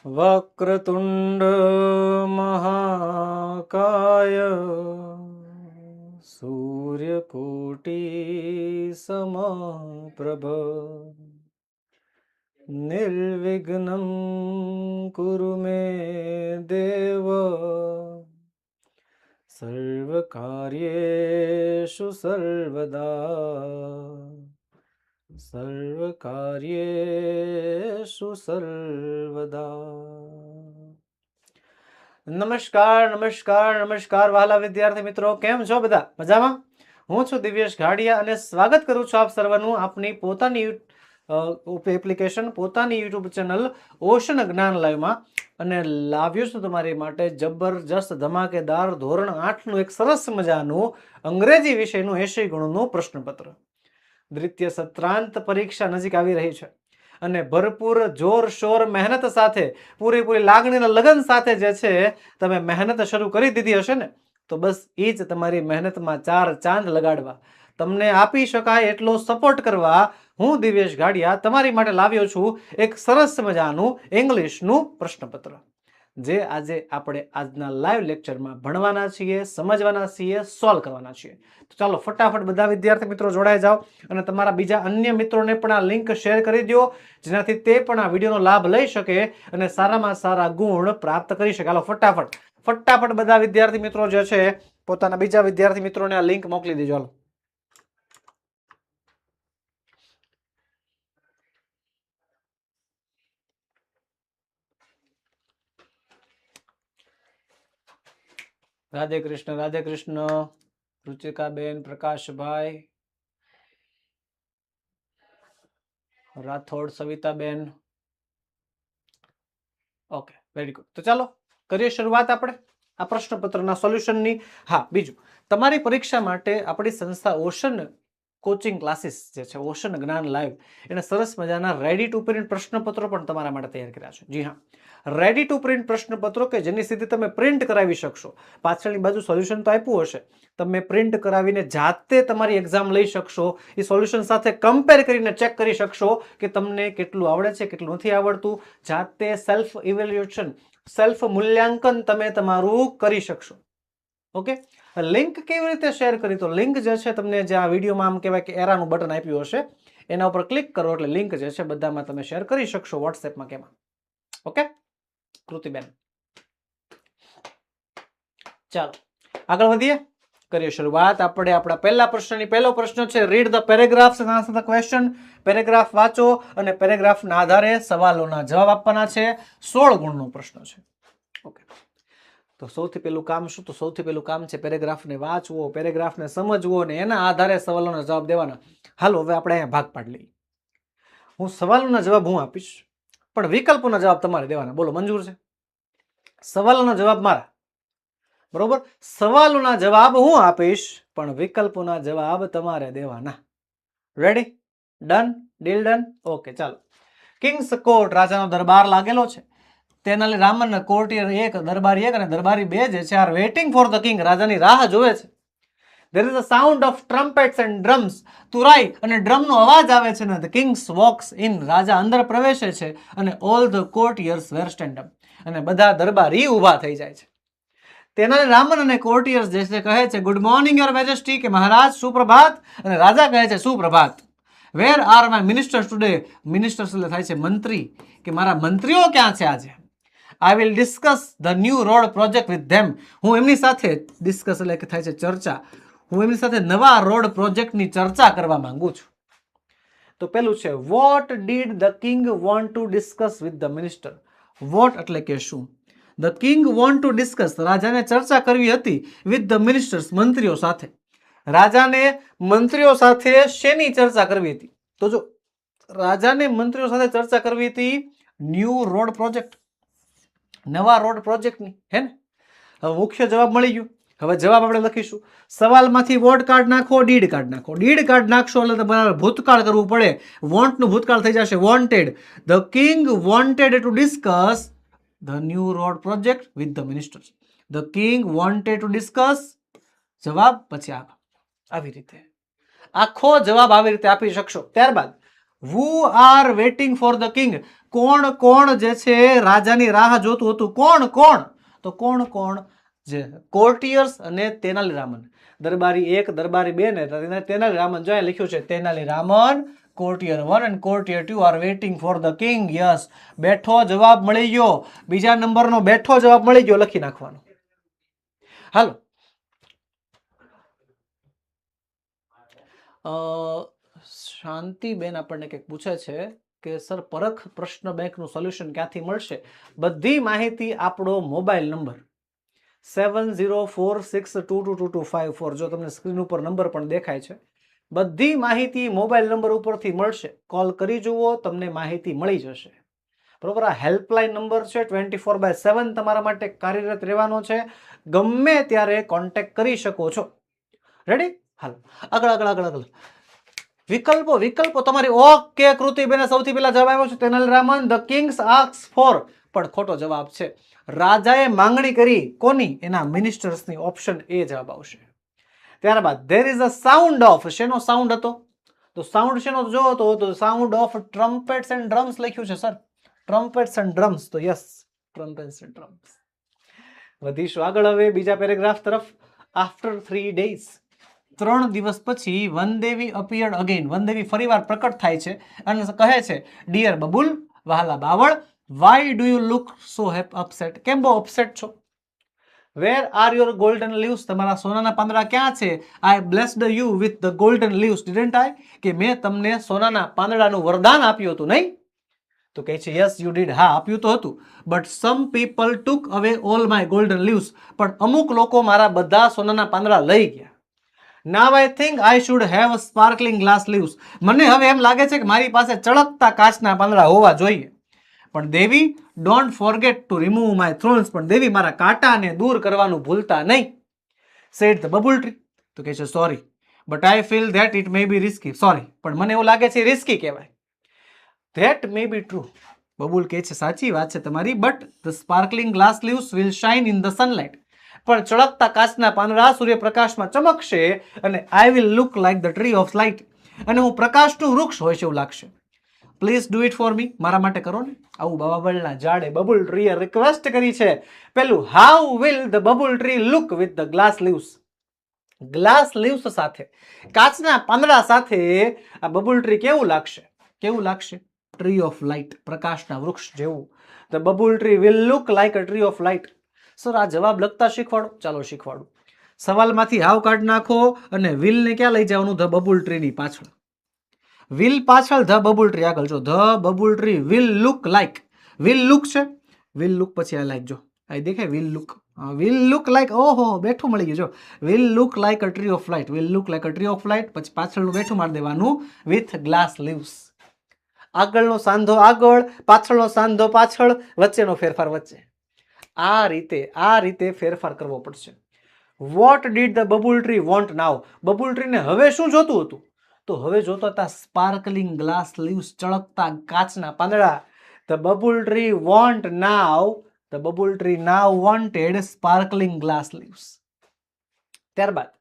વક્રતુંડ મહાકાય સૂર્યકોટી સમપ્રભ નિર્વિઘ્નં કુરુ મે દેવ સર્વકાર્યેષુ સર્વદા. નમસ્કાર વહાલા વિદ્યાર્થી મિત્રો, કેમ છો બધા? મજામાં? હું છું દિવ્યેશ ઘાડિયા અને સ્વાગત કરું છું આપ સર્વનું આપની પોતાની એપ્લિકેશન, પોતાની યુટ્યુબ ચેનલ ઓશન જ્ઞાન લાઈવમાં. અને લાવ્યો છું તમારી માટે જબરજસ્ત ધમાકેદાર ધોરણ 8નું એક સરસ મજાનું અંગ્રેજી વિષયનું 80 ગુણનું પ્રશ્નપત્ર. દ્વિતીય સત્રાંત પરીક્ષા નજીક આવી રહી છે અને ભરપૂર જોર શોર મહેનત સાથે, પૂરેપૂરી લાગણીના લગન સાથે જે છે તમે મહેનત શરૂ કરી દીધી હશે ને, તો બસ એ જ તમારી મહેનતમાં 4 ચાંદ લગાડવા, તમને આપી શકાય એટલો સપોર્ટ કરવા હું દિવ્યેશ ઘાડિયા તમારી માટે લાવ્યો છું એક સરસ મજાનું ઇંગ્લિશનું પ્રશ્નપત્ર, જે આજે આપણે આજના લાઈવ લેક્ચરમાં ભણવાના છીએ, સમજવાના છીએ, સોલ્વ કરવાના છીએ. તો ચાલો ફટાફટ બધા વિદ્યાર્થી મિત્રો જોડાઈ જાઓ અને તમારા બીજા અન્ય મિત્રોને પણ આ લિંક શેર કરી દો, જેનાથી તે પણ આ વિડીયોનો લાભ લઈ શકે અને સારામાં સારા ગુણ પ્રાપ્ત કરી શકે. ચાલો ફટાફટ બધા વિદ્યાર્થી મિત્રો જે છે પોતાના બીજા વિદ્યાર્થી મિત્રોને આ લિંક મોકલી દેજો. ચાલો Radhe Krishna Ruchikaben, Prakashbhai Rathod, Savitaben. Okay, very good. તો ચાલો કરીએ શરૂઆત આપણે આ પ્રશ્નપત્રના સોલ્યુશનની. હા, બીજું, તમારી પરીક્ષા માટે આપણી સંસ્થા ઓશન કોચિંગ ક્લાસીસ જે છે, ઓશન જ્ઞાન લાઈવ, એને સરસ મજાના રેડી ટુ પ્રિન્ટ પ્રશ્નપત્રો પણ તમારા માટે તૈયાર કર્યા છે. જી હા, રેડી ટુ પ્રિન્ટ પ્રશ્નપત્રો કે જેની સીધી તમે પ્રિન્ટ કરાવી શકશો. પાછળની બાજુ સોલ્યુશન તો આપ્યું હશે, તમે પ્રિન્ટ કરાવીને જાતે તમારી એક્ઝામ લઈ શકશો. એ સોલ્યુશન સાથે કમ્પેર કરીને ચેક કરી શકશો કે તમને કેટલું આવડે છે, કેટલું નથી આવડતું. જાતે સેલ્ફ ઇવેલ્યુએશન, સેલ્ફ મૂલ્યાંકન તમે તમારું કરી શકશો. ઓકે, લિંક કેવી રીતે શેર કરી? તો લિંક જે છે તમને જે આ વિડીયોમાં આમ કહેવાય કે એરાનું બટન આપ્યું હશે, એના ઉપર ક્લિક કરો એટલે લિંક જે છે બધામાં તમે શેર કરી શકશો, વોટ્સએપમાં કેમાં. ઓકે કૃતિબેન, ચાલો આગળ વધીએ, કરીએ શરૂઆત આપણે આપણા પહેલા પ્રશ્નની. પહેલો પ્રશ્ન છે read the paragraphs and answer the question. Paragraph વાંચો અને પેરેગ્રાફના આધારે સવાલોના જવાબ આપવાના છે. 16 ગુણનો પ્રશ્ન છે. ઓકે, તો સૌથી પહેલું કામ શું? તો સૌથી પહેલું કામ છે પેરેગ્રાફને વાંચવો, પેરેગ્રાફને સમજવો અને એના આધારે સવાલોના જવાબ દેવાના. હાલો હવે આપણે અહીંયા ભાગ પાડી લઈએ. હું સવાલોના જવાબ હું આપીશ, પણ વિકલ્પોના જવાબ તમારે દેવાના. બોલો, મંજૂર છે? સવાલોના જવાબ મારા, બરોબર? સવાલોના જવાબ હું આપીશ, પણ વિકલ્પોના જવાબ તમારે દેવાના. Ready? Done? Deal done? Okay, ચાલો. કિંગ્સ કોર્ટ, રાજાનો દરબાર લાગેલો છે. તેનાલી રામન કોર્ટિયર 1, દરબારી 1 અને દરબારી 2 જે છે are waiting for the king, રાજાની રાહ જોવે છે. There is a sound of trumpets and drums. તુરાઈ અને ડ્રમનો અવાજ આવે છે ને the king walks in, રાજા અંદર પ્રવેશે છે અને all the courtiers were stand up, અને બધા દરબારી ઊભા થઈ જાય છે. તેનાલી રામન અને કોર્ટિયર્સ જે છે કહે છે ગુડ મોર્નિંગ યોર મેજેસ્ટી, કે મહારાજ સુપ્રભાત, અને રાજા કહે છે સુપ્રભાત. Where are my ministers today, ministers એટલે થાય છે મંત્રી, કે મારા મંત્રીઓ ક્યાં છે આજે? I will discuss the new road project with them. હું એમની સાથે ડિસ્કસ એટલે કે થાય છે ચર્ચા, હું એમની સાથે નવા રોડ પ્રોજેક્ટની ચર્ચા કરવા માંગુ છું. તો પેલું છે what did the king want to discuss with the minister. What એટલે કે શું, the king want to discuss, રાજાને ચર્ચા કરવી હતી વિથ ધ મિનિસ્ટર્સ, મંત્રીઓ સાથે. રાજાને મંત્રીઓ સાથે શેની ચર્ચા કરવી હતી? તો જો રાજાને મંત્રીઓ સાથે ચર્ચા કરવી હતી ન્યૂ રોડ પ્રોજેક્ટ, નવા રોડ પ્રોજેક્ટની, હે ને? હવે મુખ્ય જવાબ મળી ગયો. હવે જવાબ આપણે લખીશું. સવાલમાંથી વોટ કાર્ડ નાખો, ડીડ કાર્ડ નાખો. ડીડ કાર્ડ નાખશો એટલે તમારે ભૂતકાળ કરવું પડે. વોન્ટનું ભૂતકાળ થઈ જશે wanted. The king wanted to discuss the new road project with the ministers. The king wanted to discuss, જવાબ પછી આવી રીતે આખો જવાબ આવી રીતે આપી શકશો. ત્યારબાદ who are waiting for the king, કોણ કોણ જે છે રાજાની રાહ જોતું હતું? કોણ કોણ? તો કોણ કોણ? જે કોર્ટિયર્સ અને તેનાલીરામન. દરબારી 1, દરબારી 2 ને તેનાલીરામન. જો લખ્યું છે તેનાલીરામન કોર્ટિયર 1 and કોર્ટિયર 2 are waiting for the king. Yes, બેઠો જવાબ મળી ગયો. બીજા નંબરનો બેઠો જવાબ મળી ગયો, લખી નાખવાનો. હાલો, શાંતિબેન આપણને કંઈક પૂછે છે કે સર પરખ પ્રશ્ન બેંકનું સોલ્યુશન ક્યાંથી મળશે? બધી માહિતી આપણો મોબાઈલ નંબર 7046222254, જો તમને સ્ક્રીન ઉપર નંબર પણ દેખાય છે, બધી માહિતી મોબાઈલ નંબર ઉપરથી મળશે. કોલ કરી જુઓ, તમને માહિતી મળી જશે. બરોબર, આ હેલ્પલાઇન નંબર છે, 24/7 તમારા માટે કાર્યરત રહેવાનો છે. ગમે ત્યારે કોન્ટેક્ટ કરી શકો છો. રેડી? હાલો, આગળ. વિકલ્પો તમારી. ઓકે કૃતિબેન, સૌથી પહેલા જવાબ આવ્યો છે તેનાલીરામન. ધ કિંગ્સ આસ્ક્સ ફોર, પણ ખોટો જવાબ છે. રાજાએ માંગણી કરી કોની? એના મિનિસ્ટર્સની. ઓપ્શન એ જવાબ આવશે. ત્યારબાદ there is a sound of, શેનો સાઉન્ડ હતો? તો સાઉન્ડ શેનો જો તો સાઉન્ડ ઓફ ટ્રમ્પેટ્સ એન્ડ ડ્રમ્સ લખ્યું છે સર. ટ્રમ્પેટ્સ એન્ડ ડ્રમ્સ, તો યસ, ટ્રમ્પેટ્સ એન્ડ ડ્રમ્સ. વધીશું આગળ હવે બીજા પેરેગ્રાફ તરફ. આફ્ટર 3 days, 3 દિવસ પછી વનદેવી અપિયર્ડ અગેન. વનદેવી ફરીવાર પ્રકટ થાય છે અને કહે છે ડિયર બબુલ, વહાલા બાવળ, why do you look so upset? કેમ બહુ અપસેટ છો? Where are your golden leaves? તમારા સોનાના પાંદડા ક્યાં છે? I blessed you with the golden leaves didn't I? કે મેં તમને સોનાના પાંદડાનું વરદાન આપ્યું હતું, નહીં? તો કહે છે યસ યુ ડીડ, હા આપ્યું તો હતું. બટ સમ પીપલ ટુક અવે ઓલ માય ગોલ્ડન લીવ્સ, પણ અમુક લોકો મારા બધા સોનાના પાંદડા લઈ ગયા. Now I think I should have sparkling glass leaves. મને હવે એમ લાગે છે કે મારી પાસે ચળકતા કાચના પાંદડા હોવા જોઈએ. પણ દેવી, don't forget to remove my thorns, પણ દેવી મારા કાંટાને દૂર કરવાનું ભૂલતા નહીં. સેડ ધ બબુલ ટ્રી, તો કહે છે sorry but I feel that it may be risky. Sorry, પણ મને એવું લાગે છે રિસ્કી કહેવાય. That may be true, Babul કહે છે સાચી વાત છે તમારી. But the sparkling glass leaves will shine in the sunlight, પણ ચળકતા કાચના પાંદડા સૂર્યપ્રકાશમાં ચમકશે અને I will look like the tree of light, અને હું પ્રકાશનું વૃક્ષ હોય છે એવું લાગશે. પ્લીઝ ડુ ઇટ ફોર મી, મારા માટે કરો ને. આવું બાબલના ઝાડે બબુલ ટ્રીએ રિક્વેસ્ટ કરી છે. પેલું, how will the babul tree look with the glass leaves? Glass leaves સાથે, કાચના પાંદડા સાથે આ બબુલ ટ્રી કેવું લાગશે? કેવું લાગશે? ટ્રી ઓફ લાઇટ, પ્રકાશના વૃક્ષ જેવું. The babul tree will look like a tree of light. Sir આ જવાબ લખતા શીખવાડો. ચાલો શીખવાડું. સવાલમાંથી હાવ કાઢ નાખો અને વિલ ને ક્યાં લઈ જવાનું? ધ બબુલ ટ્રી ની પાછળ. વિલ પાછળ, ધ બબુલ ટ્રી આગળ. જો the babul tree will look like, will look છે, વિલ લુક પછી આ લાઈક. જો આ દેખાય will look, will look like. ઓહો, બેઠું મળી ગયું. જો will look like a tree of light, will look like a tree of light, પછી પાછળનું બેઠું મારી દેવાનું વિથ ગ્લાસ લીવ્સ. આગળનો સાંધો આગળ, પાછળનો સાંધો પાછળ, વચ્ચેનો ફેરફાર વચ્ચે. આ રીતે ફેરફાર કરવો પડશે. What did the babul tree want now? બબુલ ટ્રીને હવે શું જોતું હતું? તો હવે જોતા હતા સ્પાર્કલિંગ ગ્લાસ લીવ્સ, ચળકતા કાચના પાંદડા. The babul tree want now, the babul tree now wanted sparkling glass leaves. ત્યારબાદ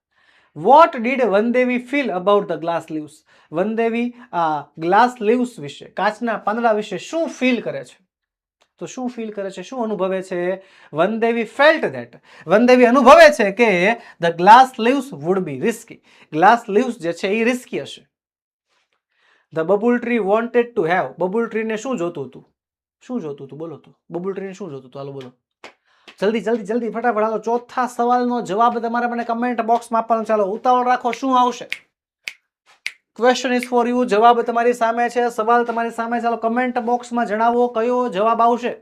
what did Vandevi feel about the glass leaves? Vandevi આ ગ્લાસ લીવ્સ વિશે, કાચના પાંદડા વિશે શું ફીલ કરે છે? તો શું ફીલ કરે છે, શું અનુભવે છે? વનદેવી ફેલ્ટ ધેટ, વનદેવી અનુભવે છે કે the glass leaves would be risky, glass leaves જે છે એ રિસ્કી હશે. The babul tree wanted to have, બબુલ ટ્રીને શું જોતું હતું? શું જોતું હતું? બોલો તો, બબુલ ટ્રીને શું જોતું હતું? હાલો બોલો, જલ્દી ફટાફટ. હાલો, ચોથા સવાલનો જવાબ તમારે મને કમેન્ટ બોક્સમાં આપવાનો. ચાલો ઉતાવળ રાખો. શું આવશે? Question is for you. જવાબ તમારી સામે છે, સવાલ તમારી સામે. ચાલો કમેન્ટ બોક્સમાં જણાવો કયો જવાબ આવશે.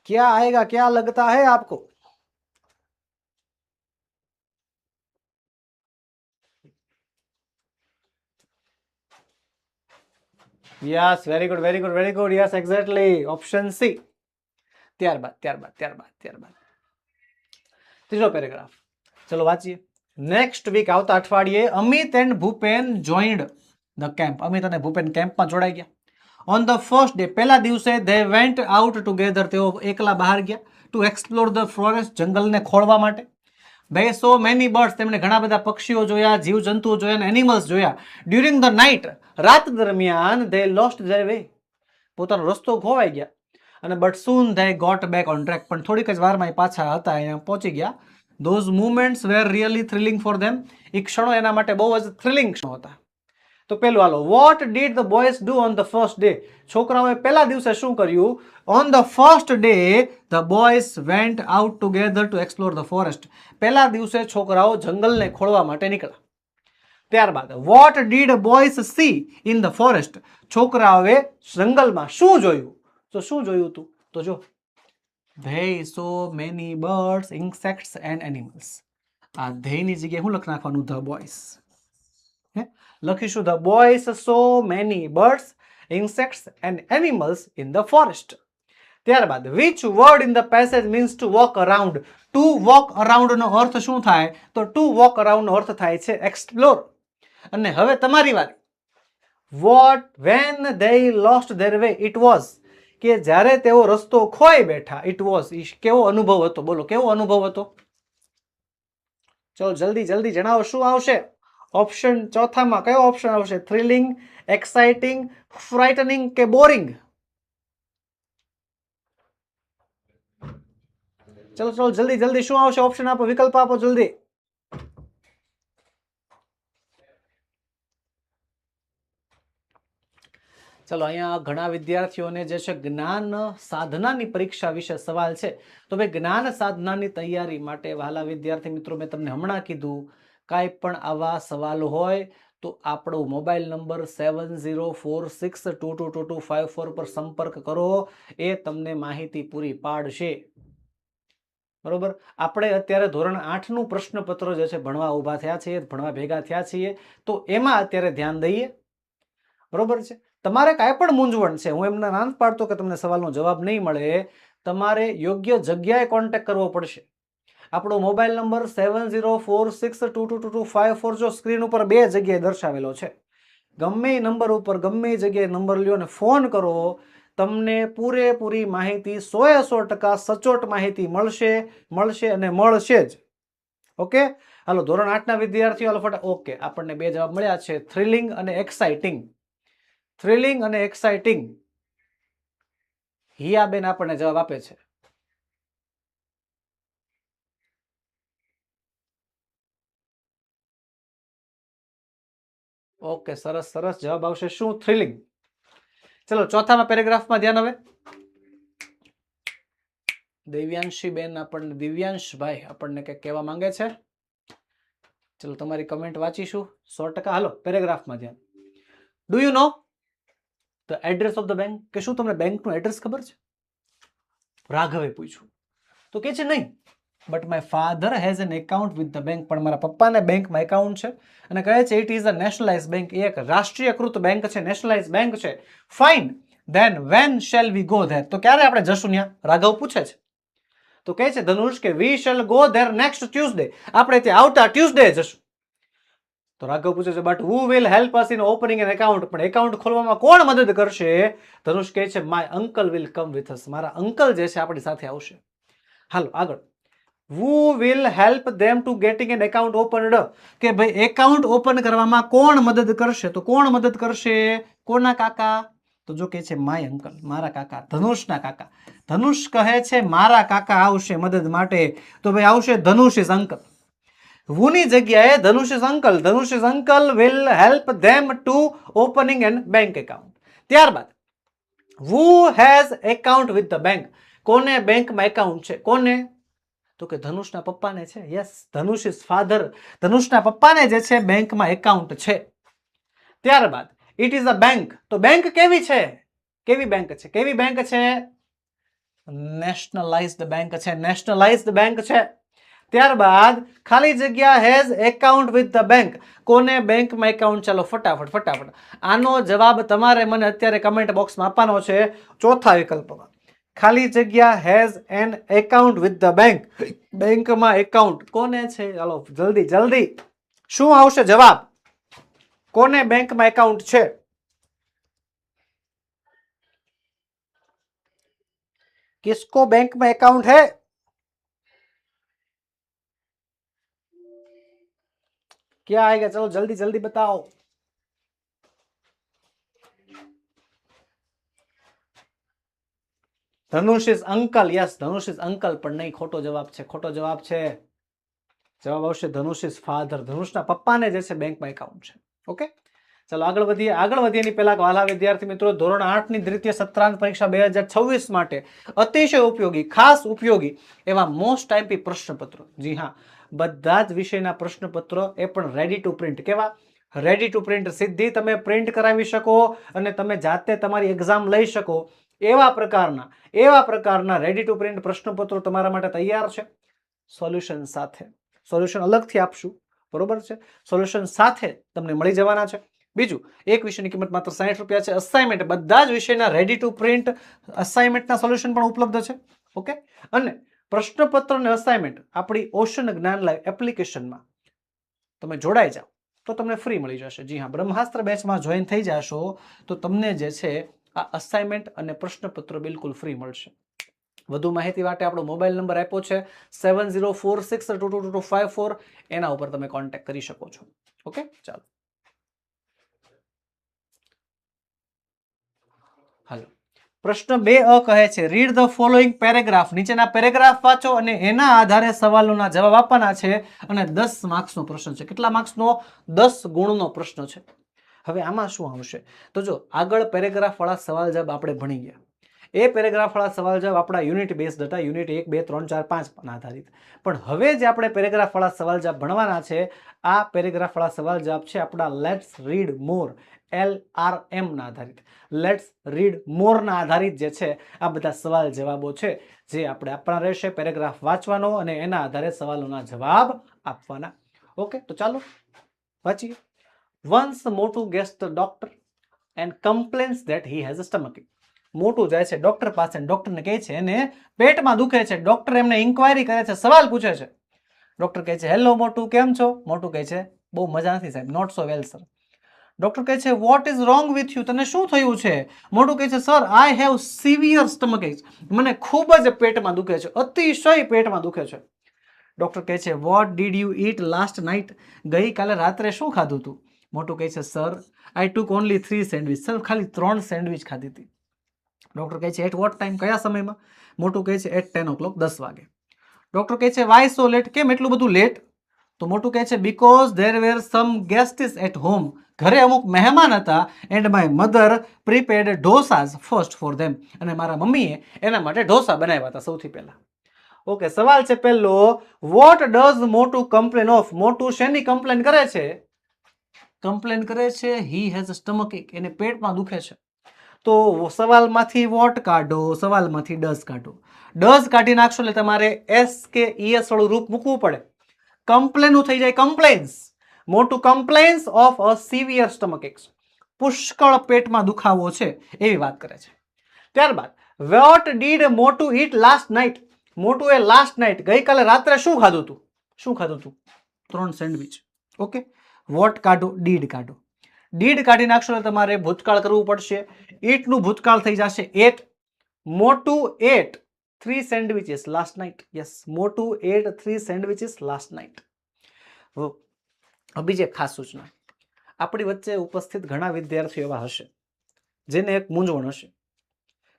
क्या आएगा, क्या लगता है आपको? Yes, very good, very good, very good. Yes, exactly option C. ત્યારબાદ ત્યારબાદ ત્યારબાદ ત્યારબાદ ત્રીજો પેરેગ્રાફ ચલો વાંચીએ. નેક્સ્ટ વીક આવતા અઠવાડિયે Amit and Bhupen joined the camp. Amit અને ભૂપેન કેમ્પમાં જોડાઈ ગયા. ઓન ધ ફર્સ્ટ ડે, પહેલા દિવસે ધે વેન્ટ આઉટ ટુગેધર, તેઓ એકલા બહાર ગયા. ટુ એક્સપ્લોર ધ ફોરેસ્ટ, જંગલને ખોળવા માટે. ધે સો મેની બર્ડ્સ, તેમણે ઘણા બધા પક્ષીઓ જોયા, જીવજંતુઓ જોયા અને એનિમલ્સ જોયા. ડ્યુરિંગ ધ નાઇટ, રાત દરમિયાન ધે લોસ્ટ ધેર વે, પોતાનો રસ્તો ખોવાઈ ગયા. અને but soon they got back on track, પણ થોડીક જ વારમાં એ પાછા હતા, અહીંયા પહોંચી ગયા. Those moments were really thrilling for them, એ ક્ષણો એના માટે બહુ જ થ્રિલિંગ ક્ષણો હતા. તો પેલું હાલો, what did the boys do on the first day, છોકરાઓએ પહેલા દિવસે શું કર્યું? On the first day the boys went out together to explore the forest, પહેલા દિવસે છોકરાઓ જંગલને ખોળવા માટે નીકળ્યા. ત્યારબાદ what did boys see in the forest, છોકરાઓએ જંગલમાં શું જોયું? તો શું જોયું તું? તો જો, they saw many birds, insects and animals. આ ધેયની જગ્યાએ શું લખી નાખવાનું? the boys. લખીશું the boys saw many birds, insects and animals in the forest. ત્યારબાદ which word in the passage means to walk around? to walk around નો અર્થ શું થાય? તો to walk around નો અર્થ થાય છે explore. અને હવે તમારી વાત, what when they lost their way, it was, કે જ્યારે તેઓ રસ્તો ખોઈ બેઠા, ઇટ વોઝ, કેવો અનુભવ હતો? બોલો, કેવો અનુભવ હતો? ચલો જલ્દી જલ્દી જણાવો શું આવશે? ઓપ્શન ચોથામાં કયો ઓપ્શન આવશે? થ્રિલિંગ, એક્સાઇટિંગ, ફ્રાઇટનિંગ કે બોરિંગ? ચલો ચલો જલ્દી જલ્દી શું આવશે? ઓપ્શન આપો, વિકલ્પ આપો જલ્દી. ચલો, અહીંયા ઘણા વિદ્યાર્થીઓને જે છે જ્ઞાન સાધનાની પરીક્ષા વિશે સવાલ છે. તો ભાઈ, જ્ઞાન સાધનાની તૈયારી માટે વહાલા વિદ્યાર્થી મિત્રો, મેં તમને હમણાં કીધું, કાંઈ પણ આવા સવાલો હોય તો આપણો મોબાઈલ નંબર 7046222254 પર સંપર્ક કરો, એ તમને માહિતી પૂરી પાડશે. બરોબર? આપણે અત્યારે ધોરણ 8નું પ્રશ્નપત્ર જે છે ભણવા ઊભા થયા છીએ, ભણવા ભેગા થયા છીએ, તો એમાં અત્યારે ધ્યાન દઈએ. બરોબર છે? તમારે કાંઈ પણ મૂંઝવણ છે, હું એમને ના પાડતો કે તમને સવાલનો જવાબ નહીં મળે, તમારે યોગ્ય જગ્યાએ કોન્ટેક્ટ કરવો પડશે. આપણો મોબાઈલ નંબર 7046222254 જો સ્ક્રીન ઉપર 2 જગ્યાએ દર્શાવેલો છે. ગમે એ નંબર ઉપર ગમે એ જગ્યાએ નંબર લ્યો અને ફોન કરો, તમને પૂરેપૂરી માહિતી 100% સચોટ માહિતી મળશે અને મળશે જ. ઓકે? હાલો, ધોરણ 8ના વિદ્યાર્થીઓ હાલો ફટાફટ. ઓકે, આપણને 2 જવાબ મળ્યા છે, થ્રિલિંગ અને એક્સાઇટિંગ. થ્રિલિંગ અને એક્સાઇટિંગ. હિયાબેન આપણને જવાબ આપે છે. ઓકે, સરસ સરસ જવાબ આવશે શું? થ્રિલિંગ. ચલો ચોથામાં પેરેગ્રાફમાં ધ્યાન. હવે દિવ્યાંશી બેન આપણને, દિવ્યાંશભાઈ આપણને કંઈક કહેવા માંગે છે. ચલો તમારી કમેન્ટ વાંચીશું 100%. હાલો પેરેગ્રાફમાં ધ્યાન. Do you know the address of the bank, કે શું તમને બેંકનું એડ્રેસ ખબર છે? રાઘવે પૂછ્યું. તો કે છે નહીં, but my father has an account with the bank, પણ મારા પપ્પાને બેંકમાં એકાઉન્ટ છે. અને કહે છે it is a nationalise bank, એ એક રાષ્ટ્રીયકૃત બેંક છે, નેશનલાઇઝ બેંક છે. Fine, then when shall we go there, તો ક્યારે આપણે જશું ત્યાં? રાઘવ પૂછે છે. તો કહે છે ધનુષ કે we shall go there next Tuesday, આપણે ત્યાં આવતા ટ્યુઝડે જશું. તો રાઘવ પૂછે છે but who will help us in opening an account, પણ એકાઉન્ટ ખોલવામાં કોણ મદદ કરશે? ધનુષ કહે છે my uncle will come with us, મારા અંકલ જે છે આપણી સાથે આવશે. હાલો આગળ. who will help them to getting an account opened, કે ભાઈ એકાઉન્ટ ઓપન કરવામાં કોણ મદદ કરશે? તો કોણ મદદ કરશે? કોના કાકા? તો જો કે છે માય અંકલ, મારા કાકા, ધનુષના કાકા. ધનુષ કહે છે મારા કાકા આવશે મદદ માટે, તો ભાઈ આવશે ધનુષ ઇઝ અંકલ. who ની જગ્યાએ Dhanush is uncle, Dhanush is uncle will help them to opening an bank account. ત્યારબાદ who has account with the bank, કોને બેંકમાં એકાઉન્ટ છે? કોને? તો કે ધનુષના પપ્પાને છે. Yes, Dhanush is father. ધનુષના પપ્પાને જે છે બેંકમાં એકાઉન્ટ છે. ત્યારબાદ ઇટ ઇઝ અ બેંક. તો બેંક કેવી છે? કેવી બેંક છે? કેવી બેંક છે? નેશનલાઇઝ્ડ બેંક છે. નેશનલાઇઝ્ડ બેંક છે. ત્યારબાદ ખાલી જગ્યા has account with the bank. કોને બેંકમાં એકાઉન્ટ? ચાલો ફટાફટ. આનો જવાબ તમારે મને અત્યારે કમેન્ટ બોક્સમાં આપવાનો છે. ચોથા વિકલ્પમાં ખાલી જગ્યા has an account with the bank. બેંકમાં એકાઉન્ટ કોને છે? ચાલો જલ્દી શું આવશે જવાબ? કોને બેંકમાં એકાઉન્ટ છે? किसको बैंक में अकाउंट है? क्या आएगा? चलो जल्दी बताओ. Dhanush is uncle. Yes, Dhanush is uncle. પણ નહીં, ખોટો જવાબ છે. ખોટો જવાબ છે. જવાબ આવશે ધનુષ ઇઝ ફાધર. ધનુષના પપ્પાને જે છે બેંકમાં એકાઉન્ટ છે. ઓકે, ચાલો આગળ વધીએ. આગળ વધીએની પહેલા વાલા વિદ્યાર્થી મિત્રો, ધોરણ 8 ની દ્વિતીય સત્રાંત પરીક્ષા 2026 માટે અતિશય ઉપયોગી, ખાસ ઉપયોગી એવા મોસ્ટ આઈપી પ્રશ્નપત્રો. જી હા, બધા જ વિષયના પ્રશ્નપત્રો એ પણ રેડી ટુ પ્રિન્ટ. કેવા? Ready to print. સીધી તમે પ્રિન્ટ કરાવી શકો અને તમે જાતે તમારી એક્ઝામ લઈ શકો એવા પ્રકારના રેડી ટુ પ્રિન્ટ પ્રશ્નપત્રો તમારા માટે તૈયાર છે. સોલ્યુશન સાથે. સોલ્યુશન અલગથી આપશું, બરોબર છે? સોલ્યુશન સાથે તમને મળી જવાના છે. બીજું, એક વિષયની કિંમત માત્ર 60 રૂપિયા છે. અસાઇનમેન્ટ બધા જ વિષયના રેડી ટુ પ્રિન્ટ અસાઇનમેન્ટના સોલ્યુશન પણ ઉપલબ્ધ છે. ઓકે, અને પ્રશ્નપત્ર અને અસાઇનમેન્ટ આપણી ઓશન જ્ઞાન લાઈવ એપ્લિકેશનમાં તમે જોડાઈ જાઓ તો તમને ફ્રી મળી જશે. જી હા, બ્રહ્માસ્ત્ર બેચમાં જોઈન થઈ જશો તો તમને જે છે આ અસાઇનમેન્ટ અને પ્રશ્નપત્રો બિલકુલ ફ્રી મળશે. વધુ માહિતી માટે આપણો મોબાઈલ નંબર આપ્યો છે 7046222254. એના ઉપર તમે કોન્ટેક્ટ કરી શકો છો. ઓકે, ચાલો હાલો. પ્રશ્ન 2 કહે છે રીડ ધ ફોલોઈંગ પેરેગ્રાફ. નીચેના પેરેગ્રાફ વાંચો અને એના આધારે સવાલોના જવાબ આપવાના છે. અને 10 માર્ક્સનો પ્રશ્ન છે. કેટલા માર્ક્સનો? 10 ગુણનો પ્રશ્ન છે. હવે આમાં શું આવશે? તો જો આગળ પેરેગ્રાફ વાળા સવાલ જવાબ આપણે ભણી ગયા. એ પેરેગ્રાફ વાળા સવાલ જવાબ આપણા યુનિટ બેઝડ હતા, યુનિટ 1, 2, 3, 4, 5 પર આધારિત. પણ હવે જે આપણે પેરેગ્રાફ વાળા સવાલ જવાબ ભણવાના છે, આ પેરેગ્રાફ વાળા સવાલ જવાબ છે આપણા લેટ્સ રીડ મોર LRM ના આધારિત. લેટ્સ રીડ મોર ના આધારિત જે છે આ બધા સવાલ જવાબો છે જે આપણે આપણા રહેશે. પેરેગ્રાફ વાંચવાનો અને એના આધારે સવાલોના જવાબ આપવાના. ઓકે, તો ચાલો વાંચીએ. Once Motu gets the doctor and complains that he has a stomach ache. મોટું જાય છે ડોક્ટર પાસે, ડોક્ટરને કહે છે એને પેટમાં દુખે છે. ડોક્ટર એમને ઇન્ક્વાયરી કરે છે, સવાલ પૂછે છે. ડોક્ટર કહે છે હેલો મોટુ, કેમ છો? મોટું કહે છે બહુ મજા નથી સાહેબ, not so well sir. Doctor કહે છે what is wrong with you? તને શું થયું છે? મોટું કહે છે sir I have severe stomach ache. મને ખૂબ જ પેટમાં દુખે છે, અતિશય પેટમાં દુખે છે. ડોક્ટર કહે છે what did you it last night? ગઈકાલે રાત્રે શું ખાધું તું? મોટું કહે છે સર આઈ ટુક ઓનલી 3 સેન્ડવિચ. સર ખાલી 3 સેન્ડવિચ ખાધી હતી. ડોક્ટર કહે છે એટ વોટ ટાઈમ? કયા સમયમાં? મોટું કહે છે એટ 10 o'clock, 10 વાગે. ડોક્ટર કહે છે વાય સો લેટ? કેમ એટલું બધું લેટ? તો મોટું કહે છે because there were some guests at home. ઘરે અમુક મહેમાન હતા and my mother prepared dosas first for them. અને મારા મમ્મીએ એના માટે ઢોસા બનાવ્યા હતા સૌથી પહેલા. ઓકે, સવાલ છે પહેલો, વોટ ડઝ મોટુ કમ્પ્લેન ઓફ? મોટું શેની કમ્પ્લેન કરે છે? કમ્પ્લેન કરે છે હી હેઝ સ્ટમક એક. એને પેટમાં દુખે છે. તો સવાલમાંથી વોટ કાઢો, સવાલમાંથી ડઝ કાઢો. ડઝ કાઢી નાખશો એટલે તમારે એસ કે ઈએસ વાળું રૂપ મૂકવું પડે. કમ્પ્લેન થઈ જાય કમ્પ્લેન્સ. મોટું complains of a severe stomach x. પુષ્કળ પેટમાં દુખાવો છે એવી વાત કરે છે. ત્યારબાદ વોટ ડીડ મોટુ ઈટ લાસ્ટ નાઇટ? મોટુએ લાસ્ટ નાઇટ ગઈકાલે રાત્રે શું ખાધું હતું? શું ખાધું હતું? 3 સેન્ડવિચ. ઓકે, વોટ કાઢો, ડીડ કાઢો. ડીડ કાઢી નાખશો એટલે તમારે ભૂતકાળ કરવું પડશે. ઈટનું ભૂતકાળ થઈ જશે ate. Motu ate 3 sandwiches last night. Yes, Motu ate 3 sandwiches last night. બીજી એક ખાસ સૂચના, આપણી વચ્ચે ઉપસ્થિત ઘણા વિદ્યાર્થીઓ એવા હશે જેને એક મૂંઝવણ હશે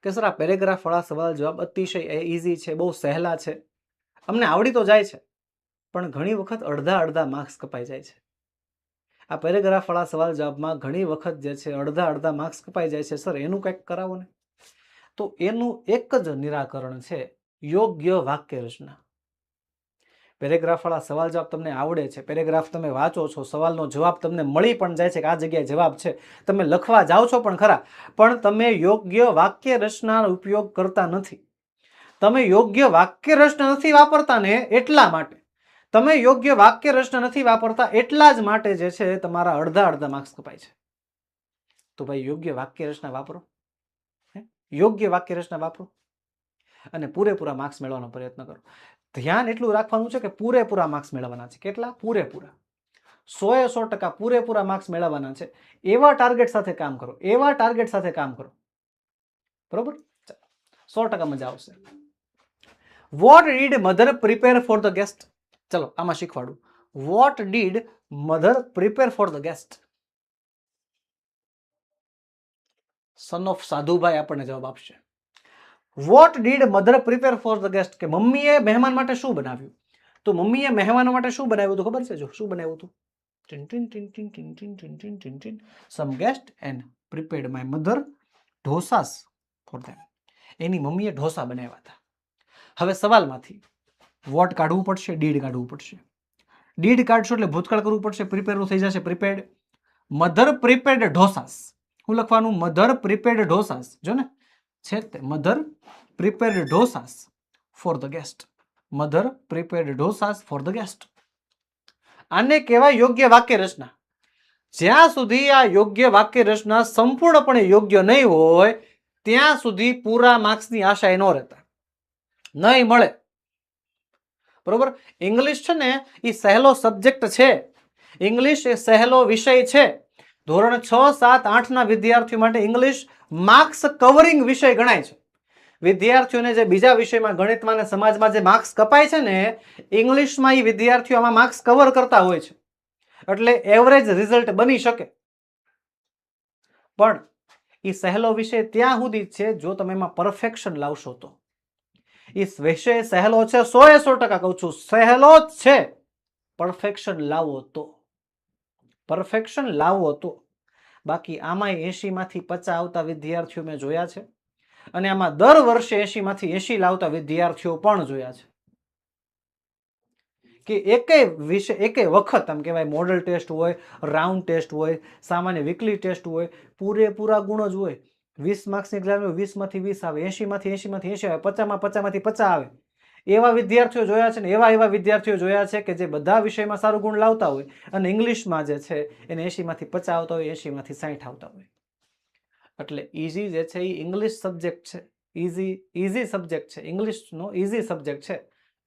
કે સર આ પેરેગ્રાફ વાળા સવાલ જવાબ અતિશય ઇઝી છે, બહુ સહેલા છે, અમને આવડી તો જાય છે પણ ઘણી વખત અડધા માર્ક્સ કપાઈ જાય છે. આ પેરેગ્રાફ વાળા સવાલ જવાબમાં ઘણી વખત જે છે અડધા માર્ક્સ કપાઈ જાય છે. સર એનું કંઈક કરાવો ને. તો એનું એક જ નિરાકરણ છે યોગ્ય વાક્ય રચના. પેરેગ્રાફ વાળા સવાલ જવાબ તમને આવડે છે, પેરેગ્રાફ તમે વાંચો છો, સવાલનો જવાબ તમને મળી પણ જાય છે કે આ જગ્યાએ જવાબ છે, તમે લખવા જાઓ છો પણ ખરા, પણ તમે યોગ્ય વાક્ય રચનાનો ઉપયોગ કરતા નથી. તમે યોગ્ય વાક્ય રચના નથી વાપરતા ને એટલા માટે, તમે યોગ્ય વાક્ય રચના નથી વાપરતા એટલા જ માટે જે છે તમારા અડધા માર્ક્સ કપાય છે. તો ભાઈ યોગ્ય વાક્ય રચના વાપરો, યોગ્ય વાક્ય રચના વાપરો અને પૂરેપૂરા માર્ક્સ મેળવવાનો પ્રયત્ન કરો. ધ્યાન એટલું રાખવાનું છે કે પૂરેપૂરા માર્ક્સ મેળવવાના છે. કેટલા? પૂરેપૂરા, 100% પૂરેપૂરા માર્ક્સ મેળવવાના છે. એવા ટાર્ગેટ સાથે કામ કરો, એવા ટાર્ગેટ સાથે કામ કરો, બરોબર? 100% મજા આવશે. What did mother prepare for the guest? ચલો આમાં શીખવાડું. What did mother prepare for the guest? Son of Sadhubhai આપણને જવાબ આપશે. What did mother prepare for the guest? કે મમ્મીએ મહેમાન માટે શું બનાવ્યું? તો મમ્મીએ મહેમાનો માટે શું બનાવ્યું હતું ખબર છે? જો શું બનાવ્યું હતું, some guest and prepared my mother dosas for them. એની મમ્મીએ ઢોસા બનાવ્યા હતા. હવે સવાલમાંથી વોટ કાઢવું પડશે, ડીડ કાઢવું પડશે. ડીડ કાઢશો એટલે ભૂતકાળ કરવું પડશે, પ્રિપેર થઈ જશે પ્રિપેર્ડ. મધર પ્રિપેર્ડ ઢોસાસ, શું લખવાનું? Mother prepared dosas. જો ને છે તે mother prepared dosas four the guest. Mother prepared dosas four the guest. આને કહેવાય યોગ્ય વાક્ય રચના. જ્યાં સુધી આ યોગ્ય વાક્ય રચના સંપૂર્ણપણે યોગ્ય નહીં હોય ત્યાં સુધી પૂરા માર્ક્સની આશા ન રહેતા, નહીં મળે, બરોબર? ઇંગ્લિશ છે ને એ સહેલો સબ્જેક્ટ છે, ઇંગ્લિશ એ સહેલો વિષય છે. ધોરણ 6, 7, 8 ના વિદ્યાર્થીઓ માટે ઇંગ્લિશ માર્ક્સ કવરિંગ વિષય ગણાય છે. વિદ્યાર્થીઓને જે બીજા વિષયમાં ગણિતમાં અને સમાજમાં જે માર્ક્સ કપાય છે ને, ઇંગ્લિશમાં એ વિદ્યાર્થીઓ આમાં માર્ક્સ કવર કરતા હોય છે, એટલે એવરેજ રિઝલ્ટ બની શકે. પણ એ સહેલો વિષય ત્યાં સુધી છે જો તમે એમાં પરફેક્શન લાવશો તો. એ વિષય સહેલો છે, 100% કહું છું, સહેલો જ છે. પરફેક્શન લાવો તો, પરફેક્શન લાવો તો. બાકી આમાં 80 માંથી 50 આવતા વિદ્યાર્થીઓ મેં જોયા છે, અને આમાં દર વર્ષે 80 માંથી 80 લાવતા વિદ્યાર્થીઓ પણ જોયા છે. કે એકેય વિષય એકેય વખત આમ કહેવાય મોડલ ટેસ્ટ હોય, રાઉન્ડ ટેસ્ટ હોય, સામાન્ય વીકલી ટેસ્ટ હોય, પૂરેપૂરા ગુણ જ હોય. 20 માર્ક્સની એક્ઝામ 20 માંથી 20 આવે, 80 માંથી 80 આવે, 50 માંથી 50 આવે. એવા વિદ્યાર્થીઓ જોયા છે ને એવા વિદ્યાર્થીઓ જોયા છે કે જે બધા વિષયમાં સારું ગુણ લાવતા હોય અને ઇંગ્લિશમાં જે છે એને 80 માંથી 50 આવતા હોય, 80 માંથી 60 આવતા હોય. એટલે ઈઝી જે છે એ ઇંગ્લિશ સબ્જેક્ટ છે, ઈઝી સબ્જેક્ટ છે, ઇંગ્લિશનો ઈઝી સબ્જેક્ટ છે,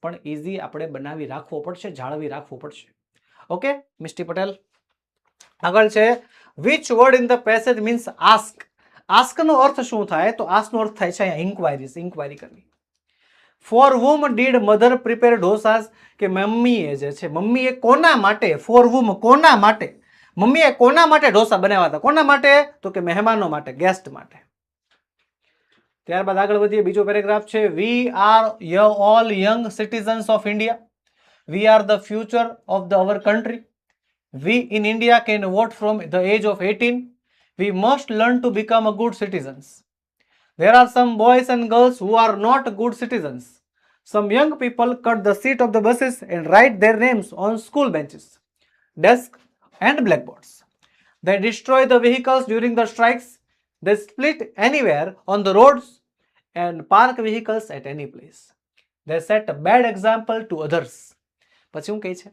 પણ ઈઝી આપણે બનાવી રાખવો પડશે, જાળવી રાખવું પડશે. Okay Misty Patel. આગળ છે which word in the passage means ask. Ask નો અર્થ શું થાય? તો આસ્ક નો અર્થ થાય છે અહીંયા ઇન્ક્વાયરીઝ, ઇન્ક્વાયરી કરવી. For whom did mother prepare dosas? કે મમ્મીએ જે છે, મમ્મીએ કોના માટે, ફોર whom કોના માટે, મમ્મીએ કોના માટે ઢોસા બનાવ્યા હતા? કોના માટે? તો કે મહેમાનો માટે, ગેસ્ટ માટે. ત્યારબાદ આગળ વધીએ. બીજો પેરેગ્રાફ છે we are all young citizens of India. We are the future of the our country. We in India can vote from the age of 18. We must learn to become a good citizens. There are some boys and girls who are not good citizens. Some young people cut the seat of the buses and write their names on school benches, desks and blackboards. They destroy the vehicles during the strikes. They split anywhere on the roads and park vehicles at any place. They set a bad example to others. પછી શું કહે છે?